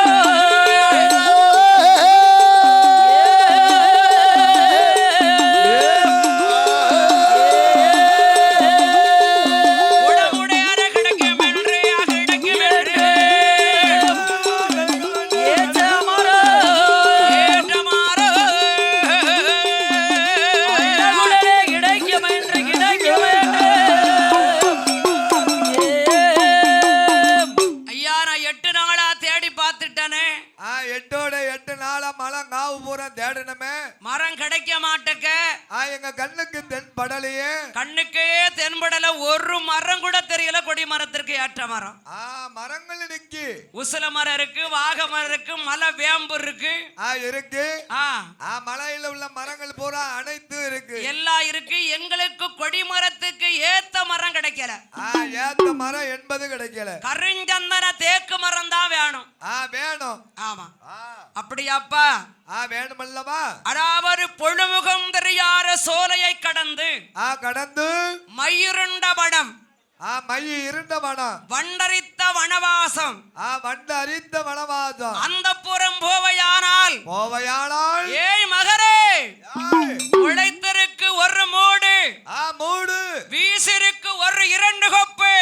மரம் கிடைக்க மாட்டேக்க. எங்க கண்ணுக்கு தென்படலையே. கண்ணுக்கே தென்படல. ஒரு மரம் கூட தெரியல. கொடி மரத்திற்கு ஏற்ற மரம். மரங்கள் இருக்கு. உசல மரம் இருக்கு, வாக மரம் இருக்கு, மலை வேம்பு இருக்கு. இருக்கு. மலையில உள்ள மரங்கள் பூரா அனைத்து இருக்கு. எல்லாம் இருக்கு. எங்களுக்கு கொடி மரத்துக்கு ஏத்த மரம் கிடைக்கல. ஏத்த மரம் என்பது கிடைக்கல. கருஞ்சந்தன தேக்கு மரம் தான் வேணும். வேணும். ஆமா. அப்படியாப்பா? வேணுமல்லவா? அதாவது பொழுமுகம் தெரியாத சோலையை கடந்து கடந்து மயிருண்ட வனம், மைய இருண்ட வனம், வண்டரித்த வனவாசம், வண்டரித்த வனவாசம், அந்த புறம் போவையானால் ஏய் மகரே, உழைத்திருக்கு ஒரு மூடு, மூடு வீசிருக்கு ஒரு 2 கொப்பு,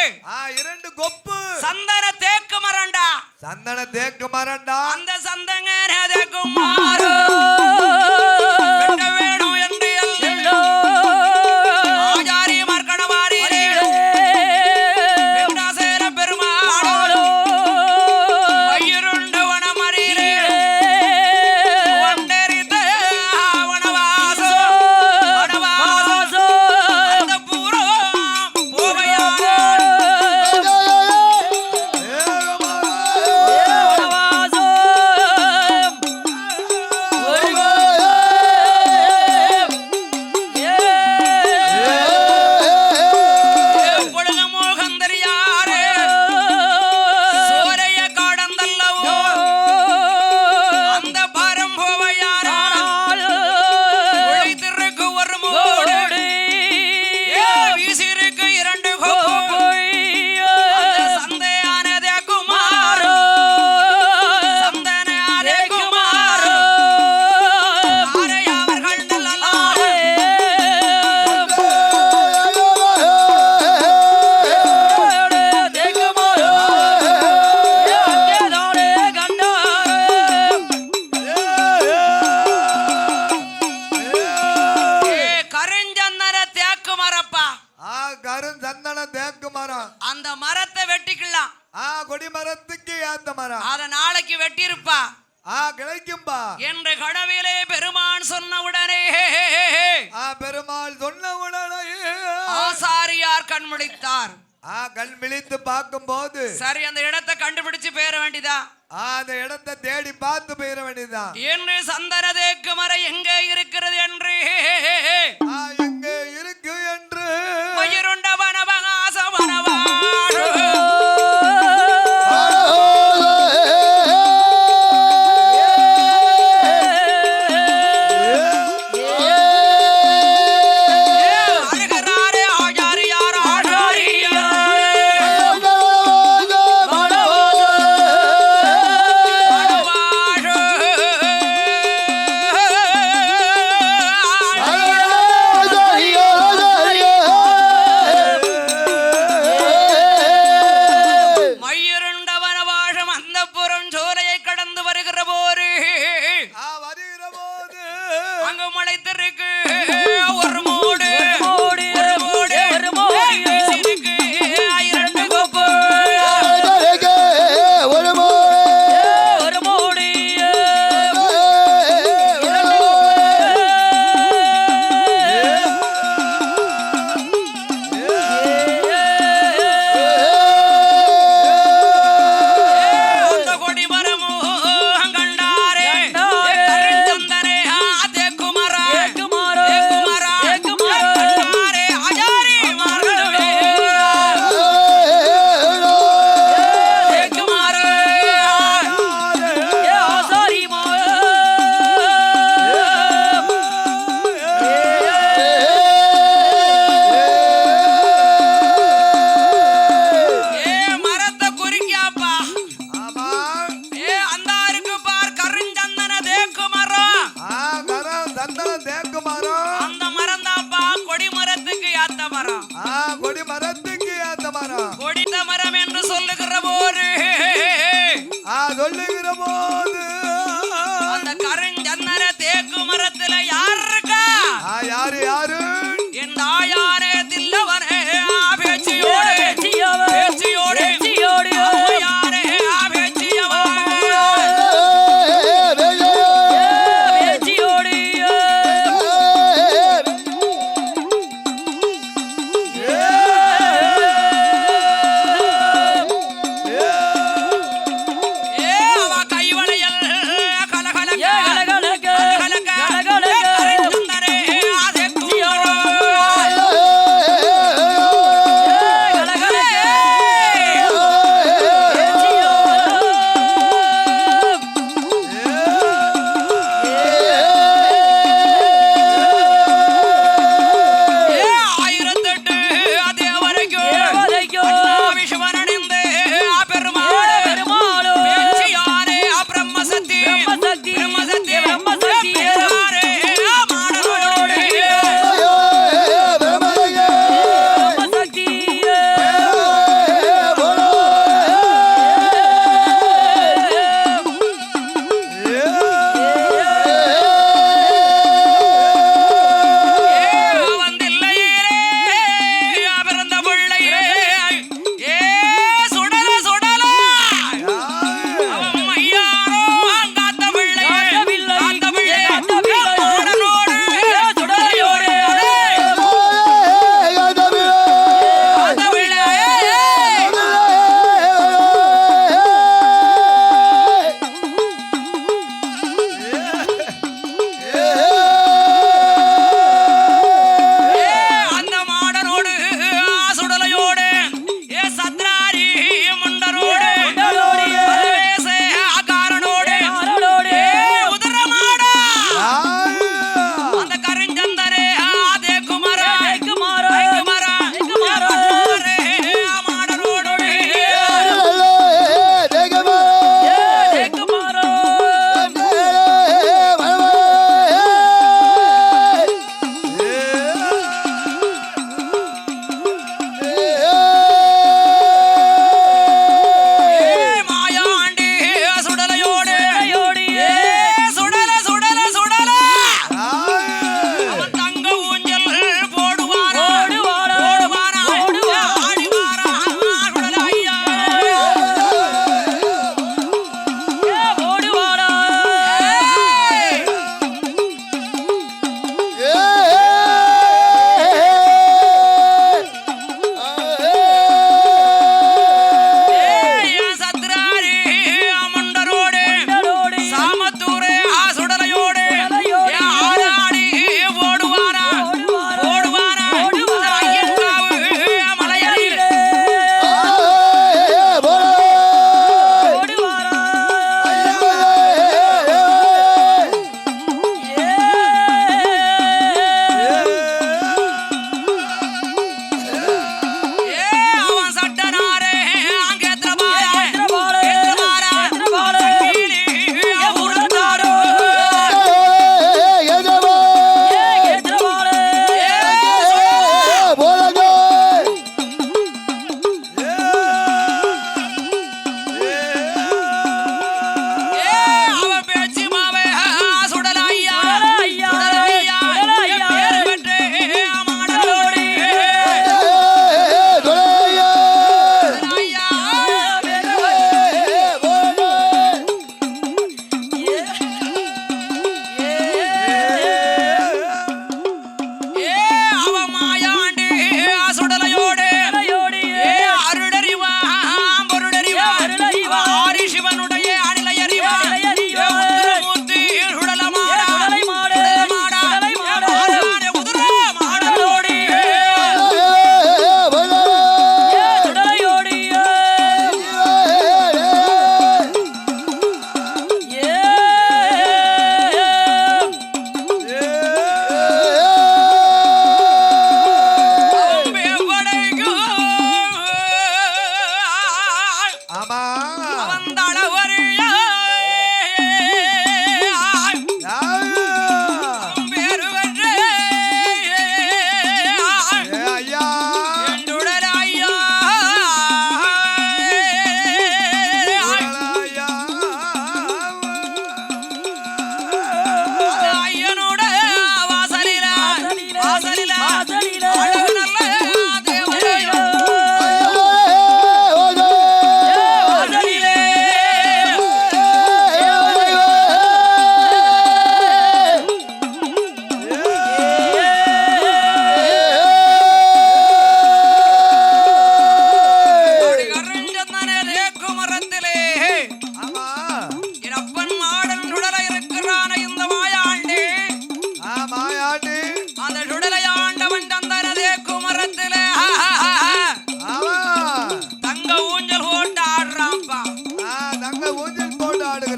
2 கொப்பு சந்தன தேக்கு மரண்டா, சந்தன தேக்கு மரண்டா. அந்த சந்தன தேக்கு மாறு வேணும் என்று எல்லோ ஆஜாரி மர்க்கணவாரி வெங்கடாசேர பெருமாளோ மயிருண்ட வனமரிலே வண்டரித்த வனவாசோ அந்த பூரம் போவையானால் அந்த மரத்தை வெட்டிக்கலாம். கொடி மரத்துக்கு ஏத்த மரம். அத நாளைக்கு வெட்டிருப்பா. கிடைக்கும்பா என்று கடவிலே பெருமான் சொன்ன உடனே பெருமாள் சொன்ன உடனே ஆசாரியார் கண் முழித்தார். கண் விழித்து பார்க்கும் போது சரி அந்த இடத்தை கண்டுபிடிச்சு போயிட வேண்டியதா, அந்த இடத்தை தேடி பார்த்து போயிட வேண்டியதா என்று சந்தன தேக்கு மரம் எங்கே இருக்கிறது என்று எங்கே இருக்கு என்று மயிருண்ட வனவகாச வனவாடு Oh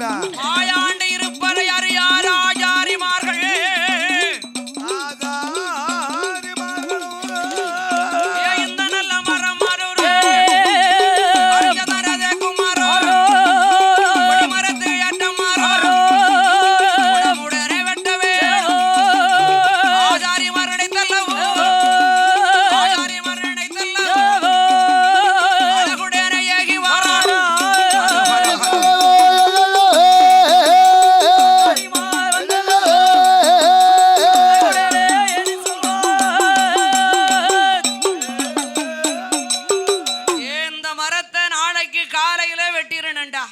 இருக்கிறான் மாயாண்டு இருப்பதை அறியார் ஆச்சாரிமார்கள் இந்த நல்ல மரம் மருரு அர்ஜனரதே குமாரோ மரத்து ஏற்றமாரோ உடனே வெட்டவே ஆச்சாரிமாரனை தள்ளவோ ஆச்சாரிமாரனை தள்ளவோ அழகுடனே ஏகி வாரா இந்த மரத்தை நாளைக்கு காலையில வெட்டிரணும்டா.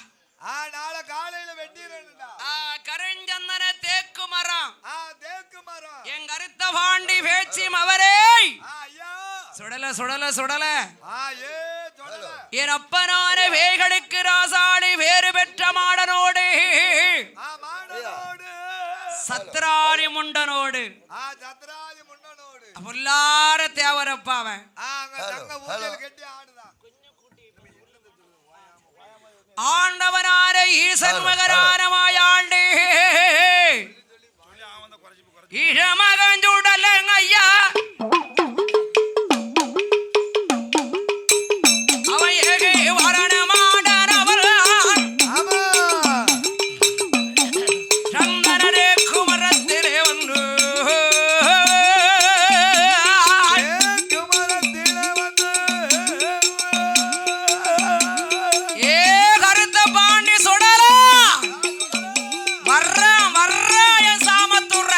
நாளை காலையில வெட்டிரணும்டா. கருஞ்சந்தன தேக்கு மரம் தேக்கு மரம் என் கருத்த பாண்டி பேச்சு அவரே ஐயா சுடல சுடல சுடல ஏ சொல்லல என் அப்பனான வேகளுக்கு ராசாடி வேறு பெற்ற மாடனோடு மாடனோடு சத்ராரி முண்டனோடு சத்ராதி முண்டனோடு புல்லார தேவரப்பாவன் அங்க தங்க ஊஞ்சல் கட்டி ஆடுதான் ஆண்டவனார ஈசன் மகரான மாயாண்டே இளமகன் சுடலங்க ஐயா அவன் ஏகை வரண மாடனவர் சந்தனரே குமரத்திலே வந்து ஏ கருத்த பாண்டி சுடல வர்ற என் சாமத்துற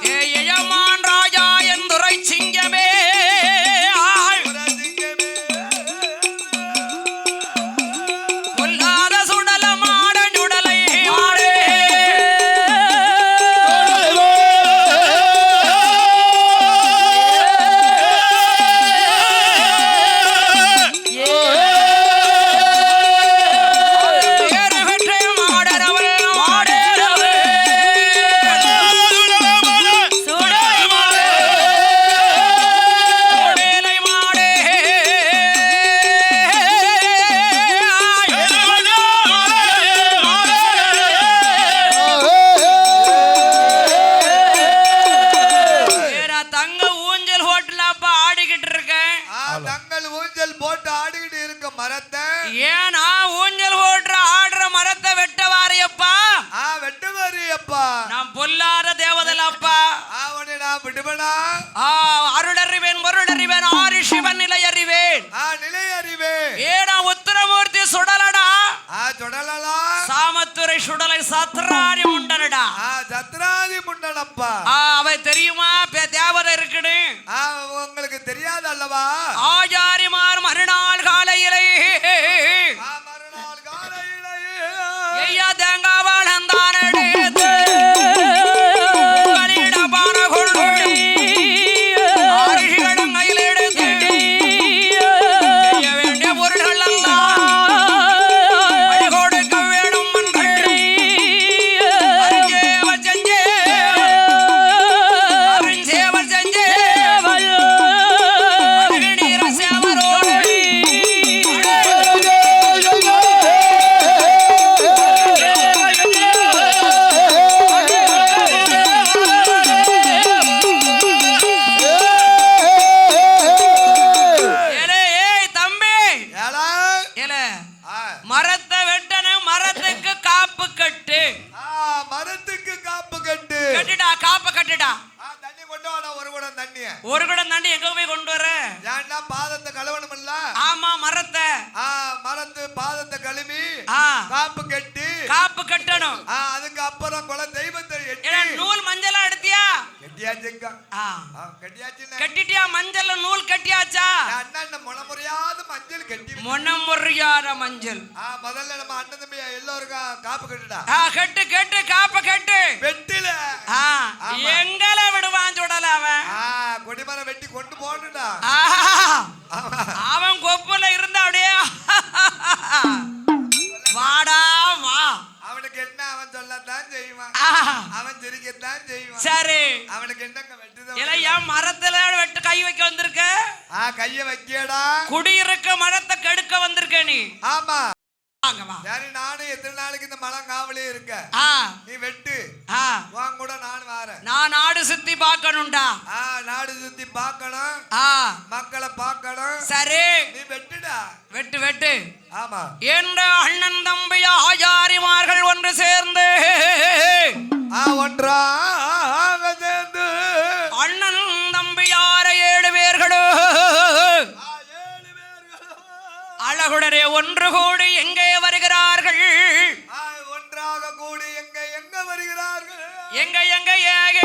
ஏ எஜமான் ராஜா என் துரை சிங்கமே கொல்லாத சுடல மாடன் சுடலை மாடே பேரு பெற்ற மாடனவள் மாடேரவே சுடலை மாடே சுடலை மாடே நான் தங்க ஊஞ்சல் ஹோட்டல்ல அப்ப ஆடிக்கிட்டு இருக்கேன். தங்கள் ஊஞ்சல் போட்டு ஆடிக்கிட்டு இருக்க மரத்தை ஏன்னா ஊஞ்சல் ஓடுற ஆடுற மரத்தை வெட்ட வாரியப்பா வெட்டுவாரி அப்பா நான் பொல்லாத தேவதல் அப்பா அவனை நான் விடுவனா அருளறிவேன் பொருளறிவேன் ஆரி சிவன் நிலை அறிவேன் நிலை அறிவே ஏடா உத்தரமூர்த்தி சுடலடா தொடலலா சாமத்துறை சுடலை சத்ராரி முண்டனடா சத்ராதி முண்டனப்பா அவை தெரியுமா தேவதை இருக்குன்னு உங்களுக்கு தெரியாது அல்லவா ஆச்சாரிமார் மறுநாள் காலையிலே மறுநாள் காலையிலே ஐயா தேங்காவாள் அந்தானடே கலிடபான கொண்டு ஆரிஷிகளும் கையிலெடுத்து செய்ய வேண்டிய பொருள்கள் எல்லாம் பழி கொடுக்க வேணும் மன்கள் அருஞ்சேவல் செஞ்சே அருஞ்சேவல் செஞ்சே அருகிணீர சேவரோடு ஏலே ஏய் தம்பி ஏலா ஏலே மரத்தை வெட்டணும் மரத்துக்கு காப்பு கட்டு மரத்துக்கு காப்பு கட்டு கட்டுடா காப்பு கட்டுடா தண்ணி கொண்டு வாடா ஒரு குடம் தண்ணிய ஒரு குடம் தண்ணி எங்க போய் கொண்டு வர ஏன்னா பாதத்தை கழுவணும் இல்ல ஆமா மரத்தை மரத்து பாதத்தை கழுவி ஆ, காப்பு கட்டி காப்பு கட்டணும் அதுக்கு அப்புறம் குல தெய்வத்தை ஏடா, நூல் மஞ்சளா எடுத்தியா கட்டியாச்சுங்க ஆ, கட்டியாச்சுன்னு கட்டிட்டியா மஞ்சள் நூல் கட்டியாச்சா அண்ணன் முளைமுறையாவது மஞ்சள் கட்டி முன்னமுறையார மஞ்சள் முதல்ல நம்ம அண்ணன் தம்பி எல்லோருக்கும் காப்பு கட்டுடா கட்டு கட்டு காப்ப கட்டு வெட்டில எங்களை விடுவான் சுடல அவன் கொடிமரம் வெட்டி கொண்டு போகணும்டா அவன் கொப்புல இருந்த அப்படியே வாடா வா அவனுக்கு என்ன அவன் சொல்லத்தான் செய்வான் அவன் சிரிக்கத்தான் செய்வான் சரி அவனுக்கு என்னங்க வெட்டுதான் இல்லையா மரத்துல வெட்டு கை வைக்க வந்திருக்க கைய வைக்கடா குடியிருக்க மரத்தை கெடுக்க வந்திருக்க நீ ஆமா வாங்க வா. சரி நானும் எத்தனை நாளைக்கு இந்த மலங்காவலே இருக்க நீ வெட்டு வாங்க கூட நான் வாரேன். நான் நாடு சுத்தி பார்க்கணும்டா. நாடு சுத்தி பார்க்கணும், மக்களை பார்க்கணும். சரி நீ வெட்டுடா. வெட்டு வெட்டு. ஆமா என்ற அண்ணன் தம்பி ஆச்சாரிமார்கள் ஒன்று சேர்ந்து ஒன்றாக சேர்ந்து அண்ணன் தம்பியார 7 பேர்களோ அழகுடரே ஒன்று கூடி எங்கே வருகிறார்கள்? ஒன்றாக கூடி எங்க வருகிறார்கள்? எங்க ஏகே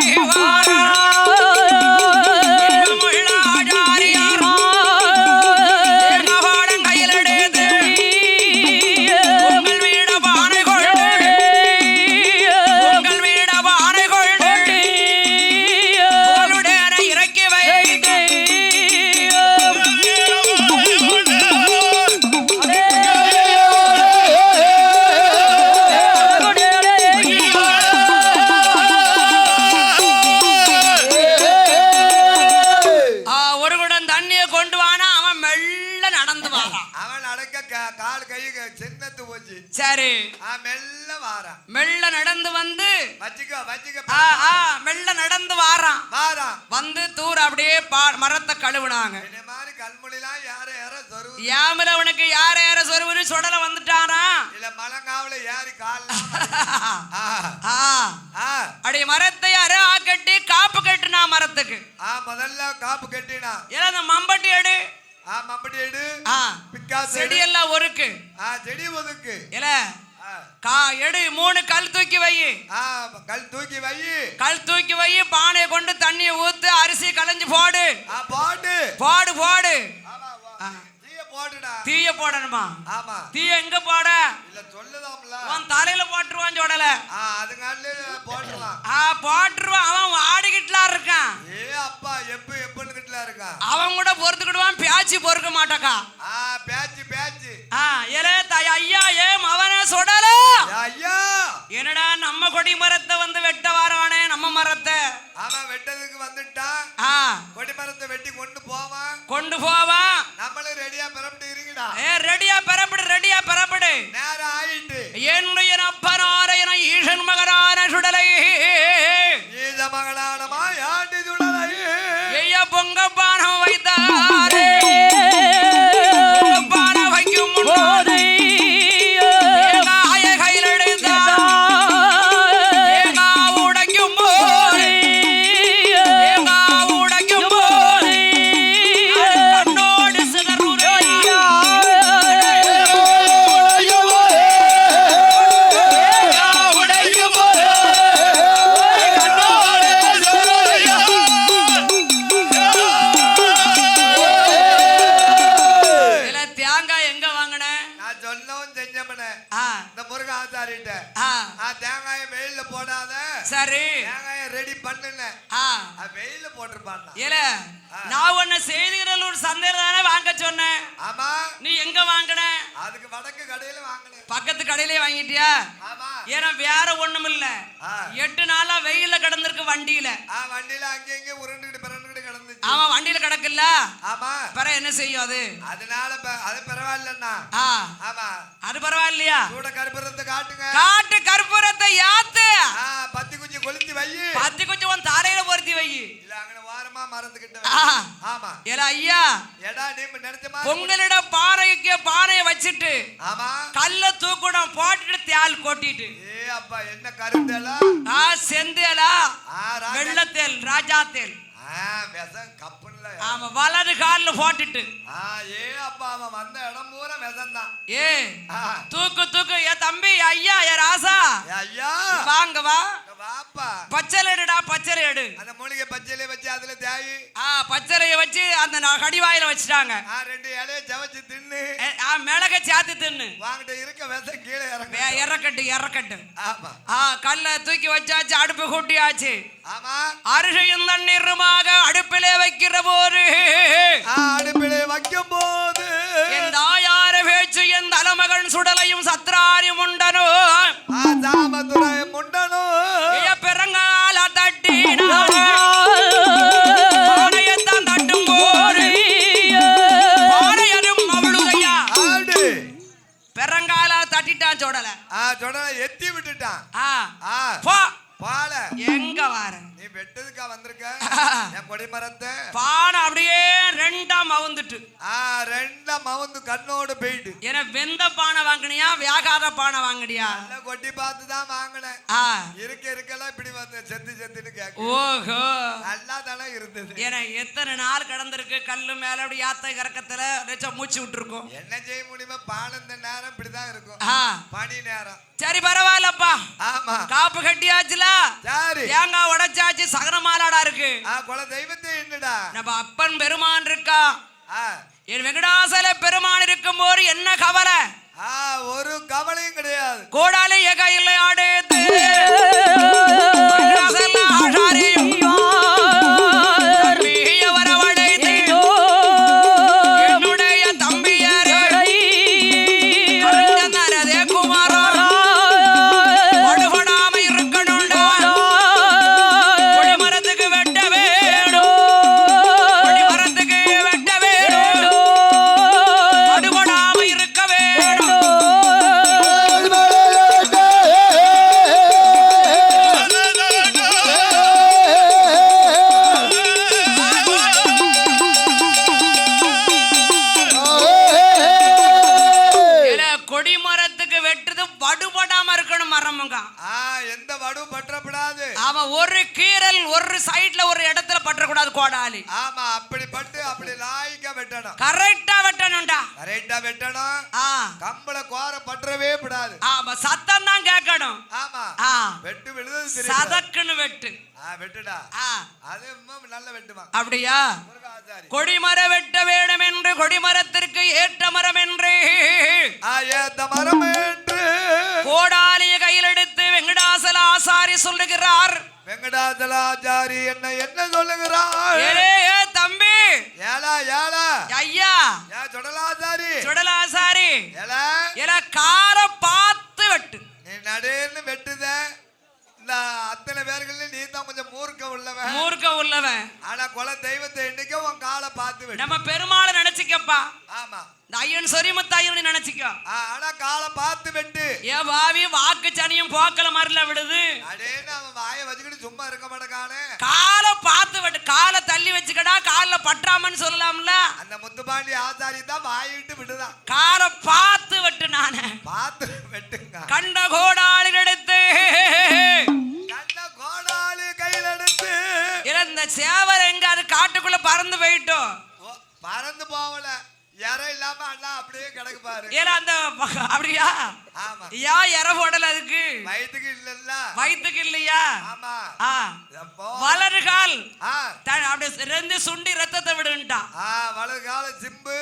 சரி மெல்ல நடந்து வந்து மெல்ல நடந்து வாரான். வந்து தூர அப்படியே மரத்தை கழுவுனாங்க. யாமல உனக்கு யார யார சொருவு சொடல வந்துட்டானா இல்ல மலங்காவல யாரு கால் அடி மரத்தை யாரு கட்டி காப்பு கட்டுனா மரத்துக்கு. முதல்ல காப்பு கட்டினா ஏன்னா மம்பட்டி எடு மம்பட்டி எடு செடி எல்லாம் ஒருக்கு செடி ஒதுக்கு இல்ல எடு 3 கல் தூக்கி வை. கல் தூக்கி வை. பானையை கொண்டு தண்ணியை ஊத்து அரிசி கலைஞ்சு போடு. போடு போடு. தீய போடணுமா? தீய எங்க போட? உன் தலையில போட்டுருவான் சொடல. போட்டுருவான். அவன் ஆடிக்கிட்டுலாம் இருக்கான். அவன் கூட பொறுத்துக்கிடுவான். பேச்சு பொறுக்க மாட்டாக்கா. ஐயா அவனே சொடல. என்னடா நம்ம கொடி மரத்தை வந்து வெட்ட வாரானே நம்ம மரத்தை. அவன் வெட்டதுக்கு வந்துட்டான். கொடி மரத்தை வெட்டி கொண்டு போவான். நம்மளும் ரெடியா பரப்பிட்டு இருக்கீடா. ரெடியா பரப்பிடு. நேரம் ஆயிட்டு. என்னுடைய அப்பனாரையன ஈசன் மகரான சுடலை ஈச மகளான மாயாண்டி சுடலை ஐயா பொங்கப்பானம் வைத்தாரே. பானம் வைக்கும் முன்னோதை தேங்காய வெயில்ல போடாத. சரி தேங்காய ரெடி பண்ணுன வெயில்ல போட்டுருப்பான். ஏல நான் உன்னை செய்திகளூர் சந்தையில தானே வாங்க சொன்னேன். ஆமா நீ எங்க வாங்கின? அதுக்கு வடக்கு கடையில வாங்கினேன். பக்கத்து கடையிலே வாங்கிட்டியா? ஆமா. ஏன்னா வேற ஒண்ணும் இல்ல. 8 நாளா வெயில்ல கிடந்திருக்கு வண்டியில. வண்டியில அங்க இங்க உருண்டுகிட்டு பிறண்டுகிட்டு கிடந்துச்சு. ஆமா வண்டியில கிடக்குல்ல. ஆமா. பிற என்ன செய்யும் அது? அதனால அது பரவாயில்லன்னா. ஆமா அது பரவாயில்லையா? சூட கற்பூரத்தை காட்டுங்க. காட்டு கற்பூரத்தை யாத்து. பத்தி குச்சி கொளுத்தி வை. பத்தி குச்சி உன் தலையில பொருத்தி வை. இல்ல அங்க வாரமா மறந்துக்கிட்ட. ஆமா. ஏல ஐயா எடா நீ நினைச்ச மாதிரி பொங்கலிட பானையை வச்சிட்டு ஆமா கல்ல தூக்குடம் போட்டுட்டு தேல் கொட்டிட்டு. அப்பா என்ன கருந்தேலா? செந்தேலா வெள்ளத்தேல் ராஜா தேல். கப்புல ஆமா வலது கால்ல போட்டுட்டு. அப்பா அவன் வந்த இடம் பூரா விஷம் தான். தூக்கு ஏ தம்பி ஐயா ஏ ராசா ஐயா வாங்க வா. வாப்பா பச்சளை எடுடா பச்சளை எடு. அந்த மூலிகை பச்சளையை வச்சு அதுல தேய். பச்சளைய வச்சு அந்த கடிவாயில வச்சுட்டாங்க. 2 இலையை ஜவச்சு தின்னு. மிளக சாத்து தின்னு. வாங்கிட்ட இருக்க விஷம் கீழே இறக்கட்டு. கல்ல தூக்கி வச்சாச்சு. அடுப்பு கூட்டியாச்சு. ஆமா. அரிசியும் தண்ணீருமாக அடுப்பிலே வைக்கிற போது அடுப்பிலே வைக்கும் போது என் தாயார பேச்சு என் தலைமகன் சுடலையும் சத்ராரியும் உண்டனோ சாமதுரையும் உண்டனோ பெருங்கால தட்டினான் தட்டும் போது பானையதும் அவளுதையா பெருங்கால தட்டிட்டான் சொடல சொடல எத்தி விட்டுட்டான் போ பால எங்க வார நீ வெட்டதுக்கா வந்திருக்க என் கொடிமரத்தை பானை அப்படியே ரெண்டா மவுந்துட்டு ரெண்டா மவுந்து கண்ணோடு போயிட்டு ஏன்னா வெந்த பானை வாங்கினியா வேகாத பானை வாங்கினியா கொட்டி பார்த்து தான் வாங்கினேன் இருக்கலாம் இப்படி வந்து செத்துன்னு கேட்க ஓஹோ நல்லா தானே இருந்தது ஏன்னா எத்தனை நாள் கடந்திருக்கு கல்லு மேல அப்படி யாத்த இறக்கத்துல மூச்சு விட்டு இருக்கும் என்ன செய்ய முடியுமா பானை இந்த நேரம் இப்படிதான் இருக்கும் பனி நேரம் சரி பரவாயில்லப்பா ஆமா காப்பு கட்டியாச்சுல சரி தேங்காய் உடைச்சாச்சு சகனமாலாடா இருக்கு குல தெய்வத்தை என்னடா நம்ம அப்பன் பெருமான் இருக்கா என் வெங்கடாசல பெருமான் இருக்கும் போது என்ன கவலை ஒரு கவலையும் கிடையாது கோடாலி கையில் ஆடுது ஒரு கீரல் ஒரு சைடுல ஒரு இடத்துல பற்றக்கூடாது கோடாலி ஆமா அப்படி பட்டு அப்படி லாய்க்கா வெட்டணும் கரெக்டா வெட்டணும்டா கரெக்டா வெட்டணும் கம்பள கோர பற்றவே கூடாது ஆமா சத்தம் தான் கேட்கணும் ஆமா வெட்டு விழுது சதக்குன்னு வெட்டு வெட்டுடா அது நல்ல வெட்டுமா அப்படியா கொடிமர வெட்ட வேணும் என்று கொடிமரத்திற்கு ஏற்ற மரம் என்று ஏத்த மரம் என்று கோடாலிய கையில் எடுத்து வெங்கடாசல ஆசாரி சொல்லுகிறார் வெங்கடாச்சலாச்சாரி என்ன சொல்லுகிறார் தம்பி ஏலா ஏலா ஐயா சுடலாசாரி கார பார்த்து வெட்டு நீ நடேன்னு வெட்டுத அத்தனை பேர்கள் நீ தான் கொஞ்சம் மூர்க்க உள்ளவன் ஆனா குல தெய்வத்தை என்னைக்கோ உன் காலை பார்த்து வெட்டு நம்ம பெருமாளை நினைச்சுக்கப்பா ஆமா ஐயன் சொரிமுத்தாயன் நினைச்சுக்கோ ஆனா காலை பார்த்து வெட்டு ஏன் பாவி வாக்கு சனியும் போக்கல மாதிரில விடுது அடேன்னு அவன் வாயை வச்சுக்கிட்டு சும்மா இருக்க மாட்டேக்கானே காலை பார்த்து வெட்டு காலை தள்ளி வச்சுக்கடா கால பற்றாமன்னு சொல்லலாம்ல அந்த முத்துப்பாண்டி ஆசாரி தான் வாயிட்டு விடுதான் காலை பார்த்து வெட்டு நானு பார்த்து வெட்டுங்க கண்ட கோடாளி எடுத்து கையில் எடுத்து இந்த சேவர் எங்க அது காட்டுக்குள்ள பறந்து போயிட்டோம் பறந்து போகல யாரும் இல்லாம அண்ணா அப்படியே கிடக்கு பாரு ஏன்னா அந்த அப்படியா ஆமா எற போடல அதுக்கு வயிற்றுக்கு இல்ல வயிற்றுக்கு இல்லையா ஆமா வலர்கால் அப்படியே ரெண்டு சுண்டி ரத்தத்தை விடுன்ட்டான் வலர்கால சிம்பு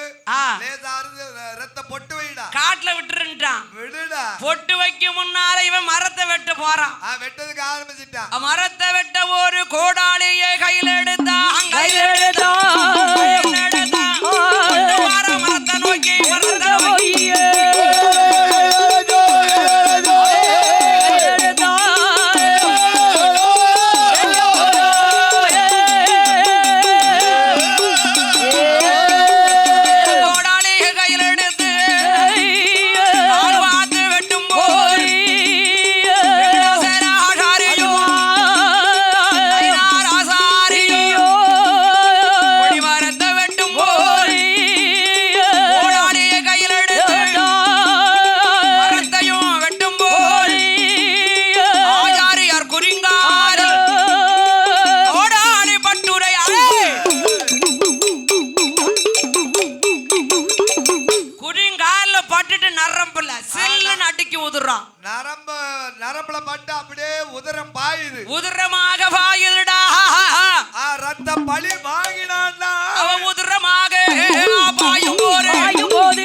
ரத்த பொட்டு வைடா காட்டுல விட்டுருன்ட்டான் விடுடா பொட்டு வைக்க முன்னால இவன் மரத்தை வெட்ட போறான் வெட்டதுக்கு ஆரம்பிச்சுட்டான் மரத்தை வெட்ட ஒரு கோடாலியை கையில் எடுத்தான் மரத்தை நோக்கி நரம்புல பட்டு அப்படியே உதரம் பாயுது உதரமாக பாயுதுடா ரத்த பழி வாங்கினான் அவன் உதரமாக பாயும் போது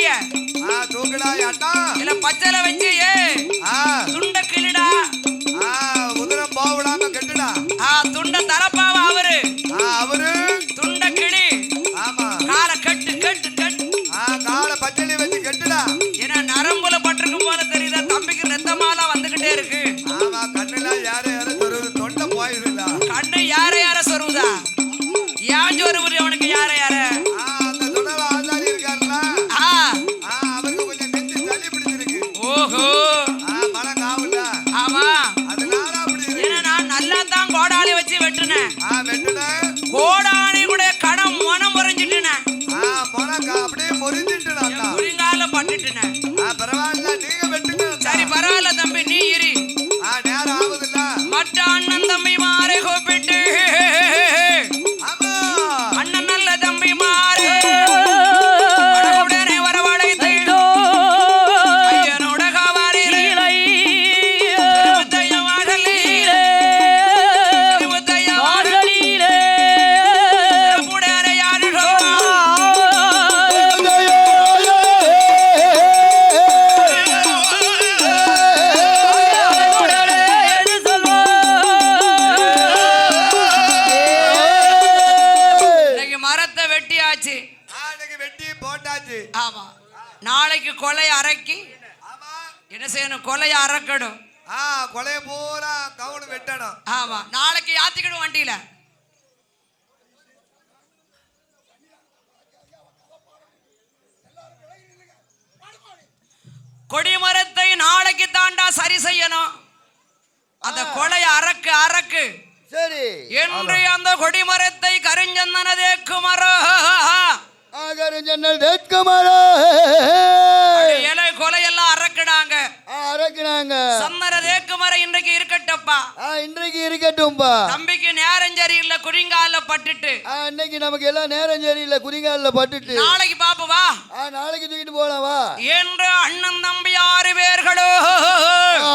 வெட்டிய தூக்குடா அண்ணா இல்ல பச்சையில வச்சு துண்ட கிளிடா உதிரம் போவிடாம கெட்டுடா துண்ட தலப்பாவ அவரு அவரு துண்ட கிளி ஆமா கால கட்டு கட்டு கட்டு கால பச்சளி வச்சு கெட்டுடா ஏன்னா நரம்புல பட்டிருக்கும் போல தெரியுதா தம்பிக்கு ரத்தமாலா வந்துகிட்டே இருக்கு ஆமா கண்ணுலாம் யார யார சொருது தொண்டை போயிருதுல கண்ணு யார யார சொருவுதா ஏன் சொருவுது அவனுக்கு யார யார அந்த தொடர ஆசாரி இருக்காருல அவருக்கு கொஞ்சம் நெஞ்சு சளி பிடிச்சிருக்கு ஓஹோ மழை காவுல ஆமா அதனால அப்படி ஏன்னா நான் நல்லா தான் கோடாலி வச்சு வெட்டுனேன் வெட்டுனேன் கோடாலி கூட கடம் மனம் முறைஞ்சிட்டுனேன் அப்படியே முறிஞ்சிட்டுனா முறிங்கால பட்டுட்டுனேன் பரவாயில்ல நீங்க வெட்டுங்க சரி பரவாயில்ல தம்பி நீ இரு நேரம் ஆகுதுல்ல மற்ற அண்ணன் தம்பி மாறே கூப்பிட்டு அண்ணன் நல்ல தம்பி மாறே உடனே வரவழைத்து ஐயனோட காவாரிலே திருமுத்தைய வாடலிலே திருமுத்தைய வாடலிலே உடனே யாரு ஆமா நாளைக்கு கொலை அரைக்கி என்ன செய்யணும் கொலைய அரைக்கணும் கொலைய பூரா கவுனு வெட்டணும் ஆமா நாளைக்கு யாத்திக்கிடும் வண்டியில கொடிமரத்தை நாளைக்கு தாண்டா சரி செய்யணும் அந்த கொலைய அறக்கு அறக்கு சரி என்று அந்த கொடிமரத்தை கருஞ்சந்தன தேக்குமரம் கருஞ்சன்னல் தேக்குமரோ இலை கொலையெல்லாம் அறக்குனாங்க சந்தன தேக்குமரம் இன்றைக்கு இருக்கட்டப்பா இன்றைக்கு இருக்கட்டும்பா தம்பிக்கு நேரம் சரியில்லை குடிங்கால பட்டுட்டு இன்னைக்கு நமக்கு எல்லாம் நேரம் சரியில்லை குடிங்கால பட்டுட்டு நாளைக்கு பாப்பு வா நாளைக்கு தூக்கிட்டு போலாம் வா என்று அண்ணன் தம்பி 6 பேர்களோ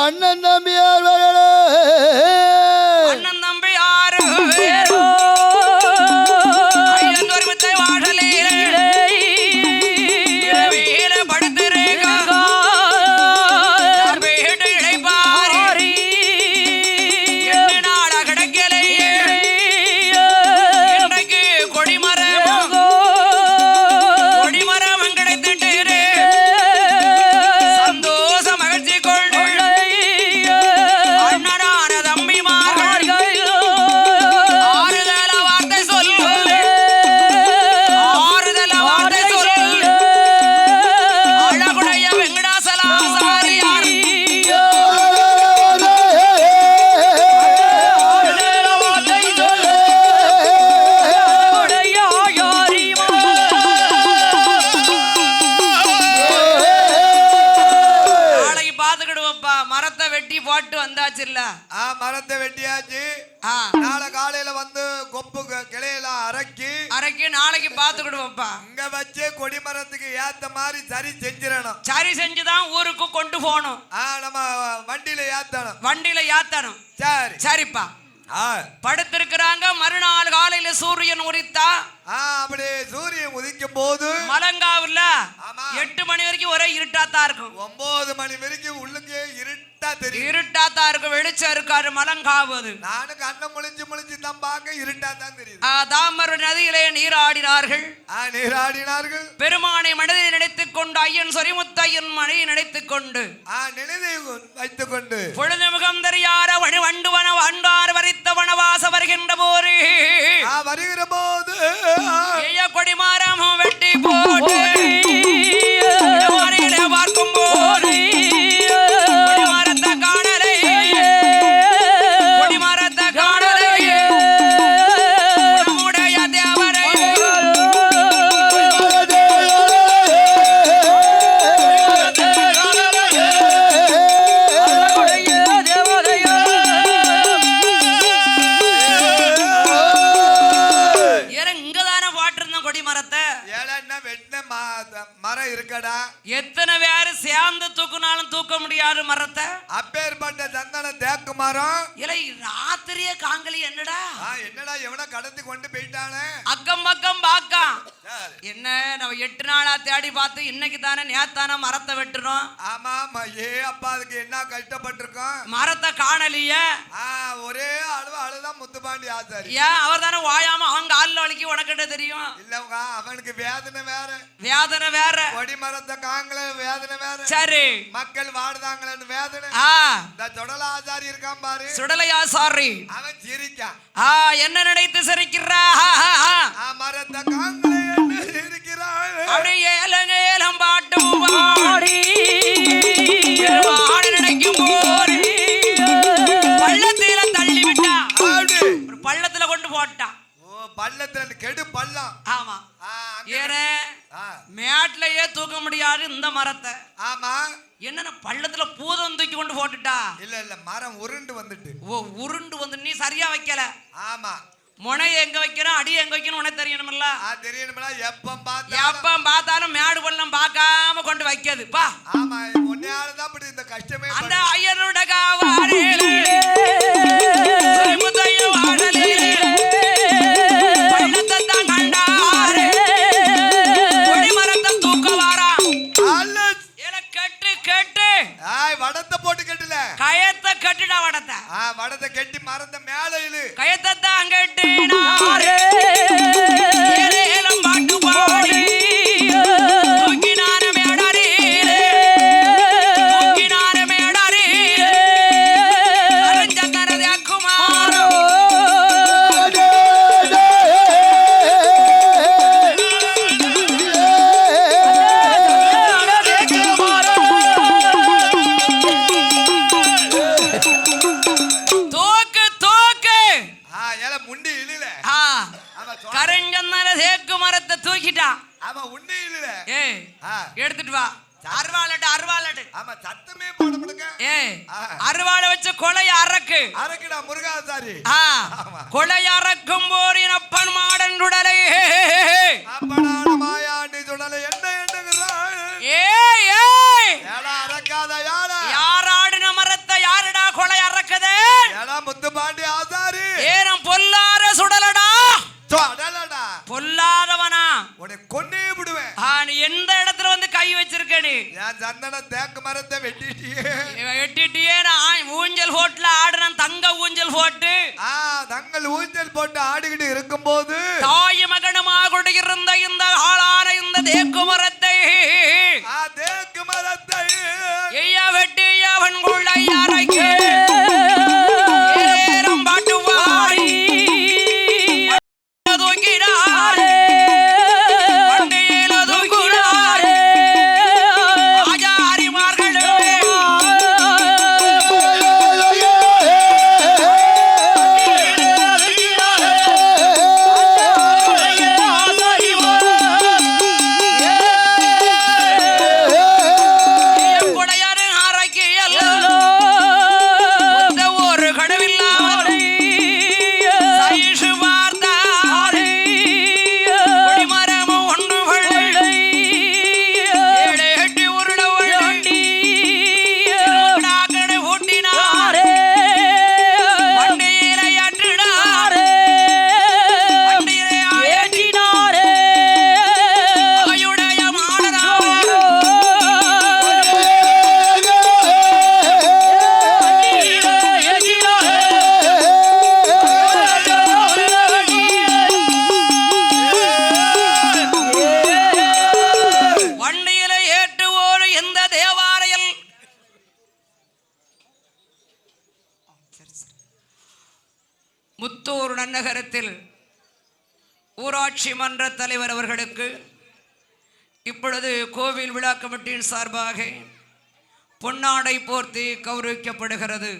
அண்ணன் தம்பி 6 பேர்களோ அண்ணன் தம்பி 6 பேரோ ஐயந்தொருமத்தை வாடலே இரவியில படுத்திருக்க வீட்டு இழைப்பாரி எட்டு நாளா கிடைக்கலை இன்றைக்கு கொடிமரம் கிடைத்துட்டு சந்தோஷ மகிழ்ச்சி கொண்டு அண்ணனான தம்பிமார்கள் ஆறுதல வார்த்தை சொல்லு அழகுடைய வெங்கடாசலாசாரியார் நாளைக்கு பாத்துக்கிடுவோம்ப்பா மரத்தை வெட்டி போட்டு வந்தாச்சுல்ல மரத்தை வெட்டியாச்சு நாளை காலையில வந்து கொப்பு கிளையெல்லாம் அரைக்கி நாளைக்கு பாத்துக்கிடுவோம்ப்பா இங்க வச்சு கொடிமரத்துக்கு ஏத்த மாதிரி சரி செஞ்சிடணும் சரி செஞ்சுதான் ஊருக்கு கொண்டு போகணும் நம்ம வண்டியில ஏத்தணும் சரி சரிப்பா படுத்திருக்கிறாங்க மறுநாள் காலையில சூரியன் உரித்தா அப்படி சூரியன் உதிக்கும் போது மலங்காவுல 8 மணி வரைக்கும் ஒரே இருட்டாத்தான் இருக்கும் 9 மணி வரைக்கும் உள்ளுக்கு இருட்டாத்தான் இருக்கும் வெளிச்சம் இருக்காரு மலங்காவது நானும் கண்ணை முழிஞ்சு தான் பார்க்க இருட்டாத்தான் தெரியுது தாமர நதியிலே நீராடினார்கள் பெருமானை மனதில் நினைத்துக் கொண்டு ஐயன் சொரிமுத்தையன் மனையை நினைத்துக் கொண்டு வைத்துக் கொண்டு பொழுது முகம் தெரியாத வண்டுவன வண்டார் வரித்த வனவாச வருகின்ற போது கொடிமாரம் வெட்டி போட்டு பார்க்கும் போது இருக்கடா. எத்தனை பேர் சேர்ந்து தூக்குனாலும் தூக்க முடியாது மரத்தை. அப்பேற்பட்ட சந்தன தேக்கு மரம். இல்லை ராத்திரியே காங்கலி என்னடா என்னடா எவனா கடத்தி கொண்டு போயிட்டானே. அக்கம் பக்கம் பாக்கா என்ன நம்ம 8 நாளா தேடி பார்த்து இன்னைக்கு தானே நேத்தான மரத்தை வெட்டுறோம். ஆமா ஏ அப்பா அதுக்கு என்ன கஷ்டப்பட்டிருக்கோம். மரத்தை காணலியே. ஒரே அழுதான் முத்துப்பாண்டி ஆசாரி. ஏன் அவர் தானே வாயாம அவங்க ஆள்ல வலிக்கு உனக்கிட்ட தெரியும். இல்லவங்க அவனுக்கு வேதனை வேற. வேதனை வேற. கொடி மரத்தை காங்கல வேதனை வேற. சரி மக்கள் வாடுதாங்களன்னு வேதனை. இந்த சுடல ஆசாரி இருக்கான் பாரு. சுடலையா சாரி. அவன் சிரிக்கான். என்ன நினைத்து சிரிக்கிறா. மரத்தை காங்கல சிரிக்கிறான். அப்படியே ஏலங்க ஏலம் பாட்டு பாடி நினைக்கும் போது பள்ளத்தில தள்ளி விட்டா. ஒரு பள்ளத்துல கொண்டு போட்டா. பள்ளத்துல கெடு பள்ளம். ஆமா ஏற மேட்லயே தூக்க முடியாது இந்த மரத்தை. ஆமா என்ன பள்ளத்துல பூதம் தூக்கி கொண்டு போட்டுட்டா. இல்ல மரம் உருண்டு வந்துட்டு. உருண்டு வந்து நீ சரியா வைக்கல. ஆமா முனையை எங்க வைக்கணும் அடி எங்க வைக்கணும் உனக்கு தெரியணும்ல. தெரியணும்ல. எப்ப பார்த்தாலும் மேடு பள்ளம் பார்க்காம கொண்டு வைக்காது பா. ஆமா உன்னையாலதான் அப்படி இந்த கஷ்டமே. அந்த ஐயனோட காவாரே பள்ளத்தை தான் கண்டாரே கொடி மரத்தை தூக்க வாரா. கெட்டு கெட்டு வடத்தை போட்டு கட்டுல கயத்தை கட்டுடா. வடத்தை வடத்தை கட்டி மரத்தை மேல இழு. கயத்தை தான் கட்டு ஏலம் பாட்டு பாடி தூக்கினான மேடாரே தூக்கினான மேடாரே அரஞ்சக்கரதே குமாரோ. எடுத்துட்டு வா. அருவாளட்டு அருவாளட்டு. ஆமா சத்தமே போட முடுங்க. அருவாளை வச்சு கொலை அரக்கு. அரக்குடா முருகாசாரி. கொலை அரக்கும் போரினப்பன் மாடன் சுடலை. அப்பனான மாயாண்டி சுடலை என்ன என்னங்கறான். ஏய் ஏய் ஏடா அரக்காத யாரா. யாராடுன மரத்தை யாரடா கொலை அரக்குதே. ஏடா முத்துப்பாண்டி ஆசாரி. ஏனம் பொல்லார சுடலடா. சுடலடா பொல்லாதவனா உன்னை கொன்னே விடுவேன். நீ எந்த இடத்துல வந்து கை வச்சிருக்க. நீ நான் சந்தன தேக்கு மரத்தை வெட்டிட்டியே. நான் ஊஞ்சல் போட்டுல ஆடுறேன். தங்க ஊஞ்சல் போட்டு தங்கள் ஊஞ்சல் போட்டு ஆடிக்கிட்டு இருக்கும் போது தாய் மகனுமாக இருந்த இந்த ஆளான இந்த தேக்கு மரத்தை ஐயா வெட்டி அவன் கொள்ளையாரைக்கு பாட்டு பாடி தூக்கினாரே வண்டியில தூக்கினாரே ஆச்சாரிமார்களே. கொடையாரு ஆரைக்கு ஒரு கடவில்லா சைஷு பார்த்தாரே கொடிமரமும் ஒன்று கொள்ளை ஏழு எட்டு உருள வண்டி நாக்கடை ஊட்டினாரே வண்டியில ஏற்றினாரே வண்டியில ஏற்றினாரே அவையுடைய மாடனாரோ வண்டியில ஏற்றுவோர் எந்த தேவாலயம் முத்தூர் நன்னகரத்தில் ஊராட்சி மன்ற தலைவர் அவர்களுக்கு இப்பொழுது கோவில் விழா கமிட்டியின் சார்பாக பொன்னாடை போர்த்தி கௌரவிக்கப்படுகிறது.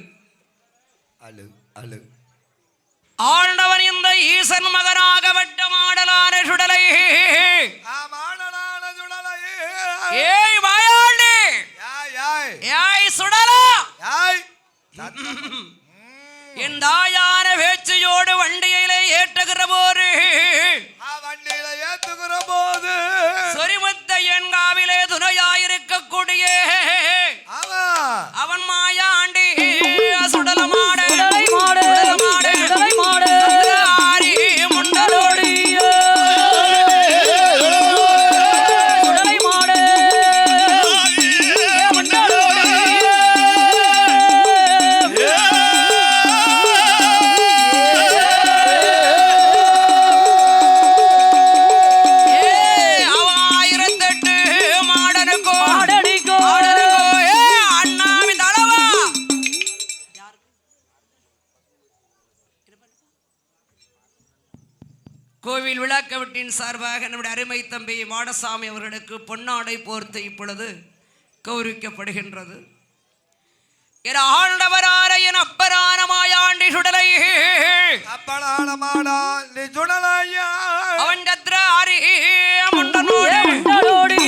ஆண்டவன் இந்த ஈசன் மகனாக வட்ட மாடலான சுடலை. ஏய் வாயாண்டி ஏய் சுடலா என் தாயான வேச்சையோடு வண்டியிலே ஏற்றுகிற போது சொரிமுத்த என் காவிலே துணை மண்டலோடியே அவன் மாயாண்டி சுடலமாட கோவில் விழாக்கவட்டின் சார்பாக நம்முடைய அருமை தம்பி மாடசாமி அவர்களுக்கு பொன்னாடை போர்த்து இப்பொழுது கௌரவிக்கப்படுகின்றது. ஆண்டவராரையன் அப்பரான மாயாண்டி சுடலை அவன் கத்ராரி முண்டனோடி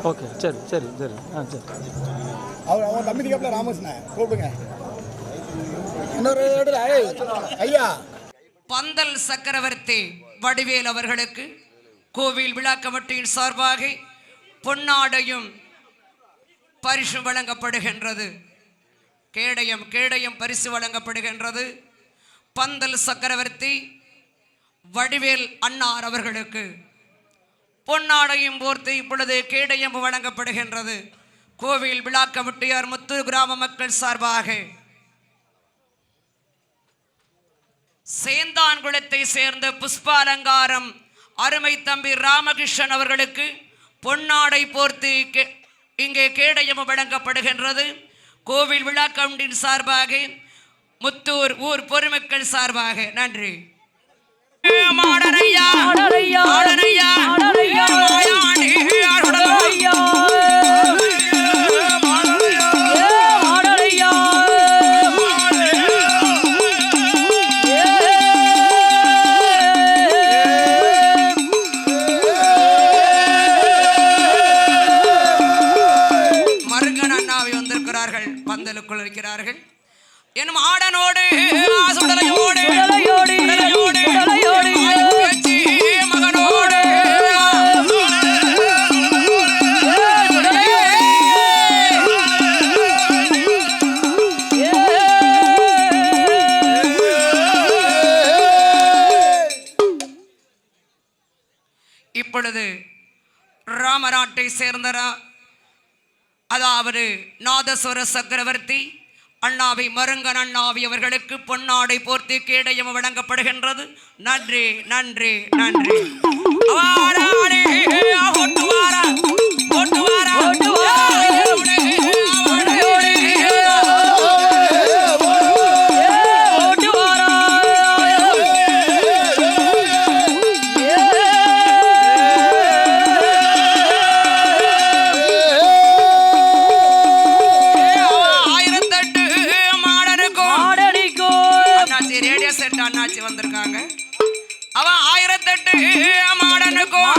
ஓகே சரி சரி சரி ஆ சரி அவன் தம்பி கேப்ல ராமகிருஷ்ணன் கூப்பிடுங்க. ஐயா பந்தல் சக்கரவர்த்தி வடிவேல் அவர்களுக்கு கோவில் விழா கமிட்டியின் சார்பாக பொன்னாடையும் பரிசு வழங்கப்படுகின்றது. கேடயம் பரிசு வழங்கப்படுகின்றது. பந்தல் சக்கரவர்த்தி வடிவேல் அன்னார் அவர்களுக்கு பொன்னாடையும் போர்த்து இப்பொழுது கேடயம் வழங்கப்படுகின்றது. கோவில் விழா கமிட்டியார் முத்தூர் கிராம மக்கள் சார்பாக சேந்தான்குளத்தை சேர்ந்த புஷ்பாலங்காரம் அருமை தம்பி ராமகிருஷ்ணன் அவர்களுக்கு பொன்னாடை போர்த்து இங்கே கேடயம் வழங்கப்படுகின்றது. கோவில் விழா கவுண்டின் சார்பாக, முத்தூர் ஊர் பொதுமக்கள் சார்பாக நன்றி. பந்தலுக்குள் இருக்கிறார்கள். எனும் ஆடனோடு சுடலையோடு மகனோடு இப்பொழுது ராமநாட்டை சேர்ந்த அதாவது நாதஸ்வர சக்கரவர்த்தி அண்ணாவி மருங்கன் அண்ணாவி அவர்களுக்கு பொன்னாடை போர்த்தி கேடயம் வழங்கப்படுகின்றது. நன்றி நன்றி நன்றி. அண்ணாச்சி வந்திருக்காங்க. அவன் 1008 மாடனுக்கும்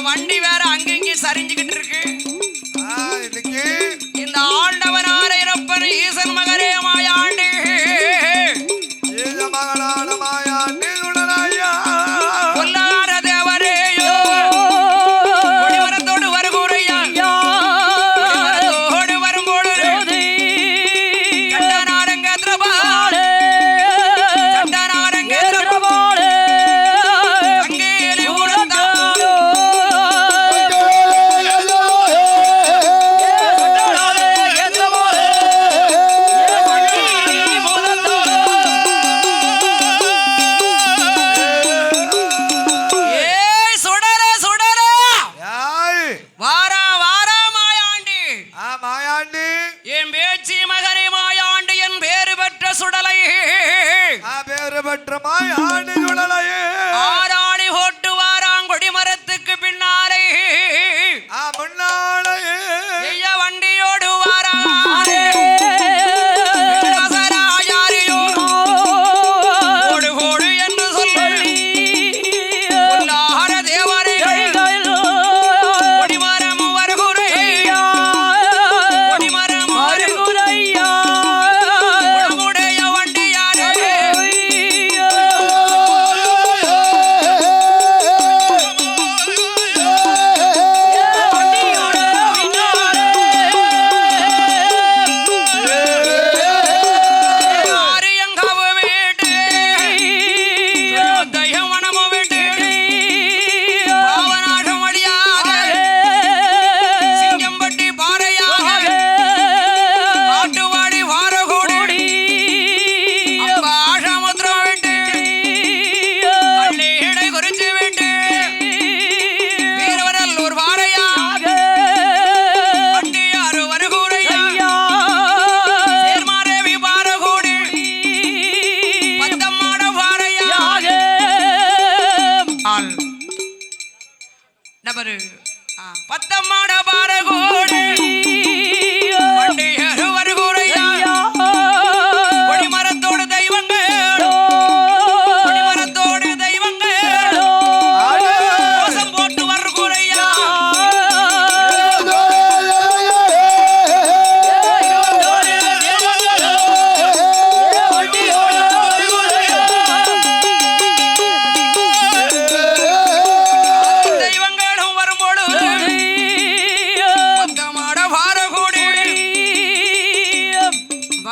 வண்டி வேற அங்கங்க சரிஞ்சுக்கிட்டு இருக்கு. இந்த ஆண்டவனார இறப்பன் ஈசன் மகரே மாயாண்டி பொல்லார தேவரேயோ கொடிமரத்தோடு வருகுறையா கொடிமரத்தோடு வரும்போது சட்டநாரங்கேந்திரபாலே சங்கேலி ஊடத்தா ஆராணி ஓட்டு வாராங்கொடி மரத்துக்கு பின்னாலே வண்டியோடு வாராயாரியோ ஓடு ஓடு என்று சொல்லி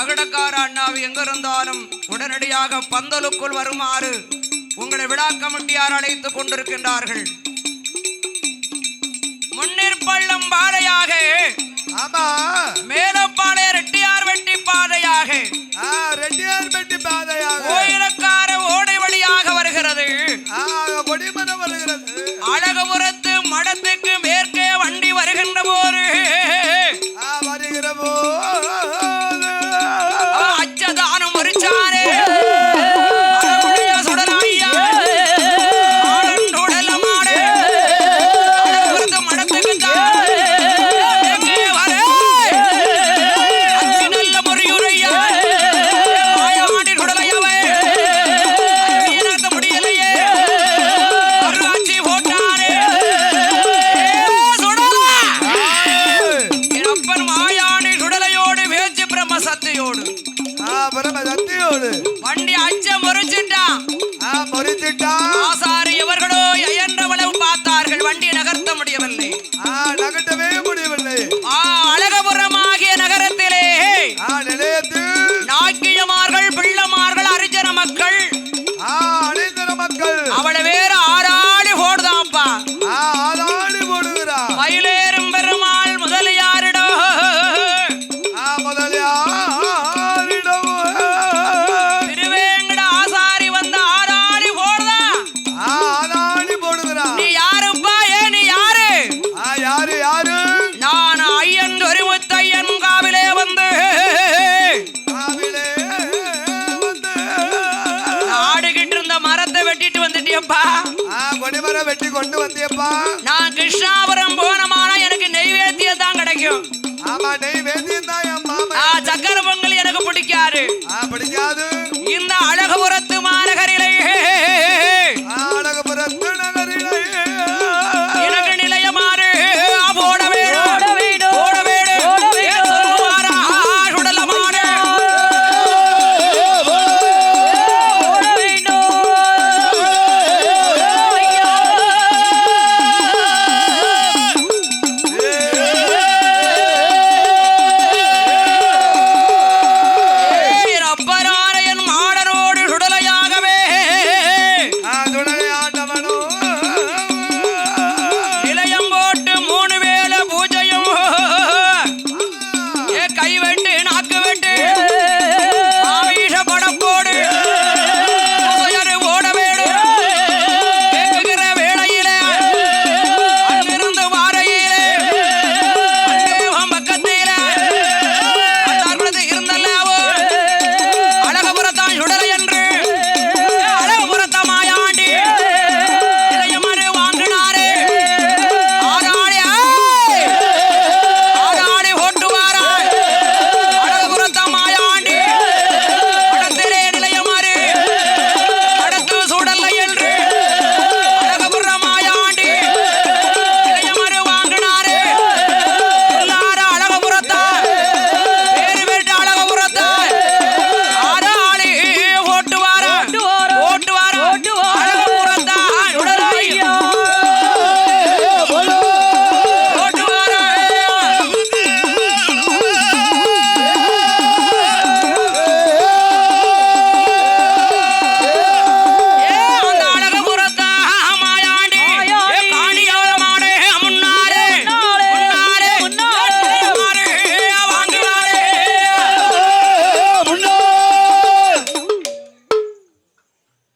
மகுடக்கார அண்ணாவு எங்க இருந்தாலும் உடனடியாக பந்தலுக்குள் வருமாறு உங்களை விழா கமிட்டியார் அழைத்துக் கொண்டிருக்கின்றார்கள். முன்னிற்பள்ளம் பாதையாக, ஆமா, மேலப்பாளைய ரெட்டியார் வெட்டி பாதையாக, ரெட்டியார் வெட்டி பாதையாக, கோயிலக்கார ஓடை வழியாக வருகிறது. கொடிமரம் வருகிறது. அழகபுரத்து மடத்துக்கு மேற்கே வண்டி வருகின்ற போது வருகிற போது அச்சதானம் மறிச்சாரே சுடலாய்யா மடத்துக்கு நல்ல முறையுரையா மாயாடி குடலையவை முடியலையே ஆட்சி போட்டாரே சுடலா அப்பன் மாயாணி சுடலையோடு வேச்சு பிரம்ம சத்தையோடு வண்டி அச்ச முறிச்சிட்டான். ஆசாரி இவர்களோ எவ்வளவு பார்த்தார்கள், வண்டியை நகர்த்த முடியவில்லை. நகர்த்தவே முடியவில்லை. அழகபுரமாகிய நகரத்திலே நாக்கியமார்கள், பிள்ளமார்கள், அரிஜன மக்கள், அவளை வேற ஆறாடி போடுதாப்பா. ஆளாடி போடுகிறா. மயிலேறும் பெருமாள் முதலியாரிடோ திருவேங்கட ஆசாரி வந்து ஆறாடி போடுதா. ஆளாடி போடுகிறா. நீ யாருப்பா? நீ யாரு? யாரு யாரு? நான் ஐயன் ஒருமுத்தையன் காவிலே வந்து ஆடுகிட்டு இருந்த மரத்தை வெட்டிட்டு வந்துட்டியப்பா. கொடிமரம் வெட்டி கொண்டு வந்தியப்பா. நான் கிருஷ்ணாபுரம் போனமானா எனக்கு நெய்வேத்தியம் தான் கிடைக்கும். ஆமா, நெய்வேத்தியம் தான். சக்கர பொங்கல் எனக்கு பிடிக்காது. பிடிக்காது.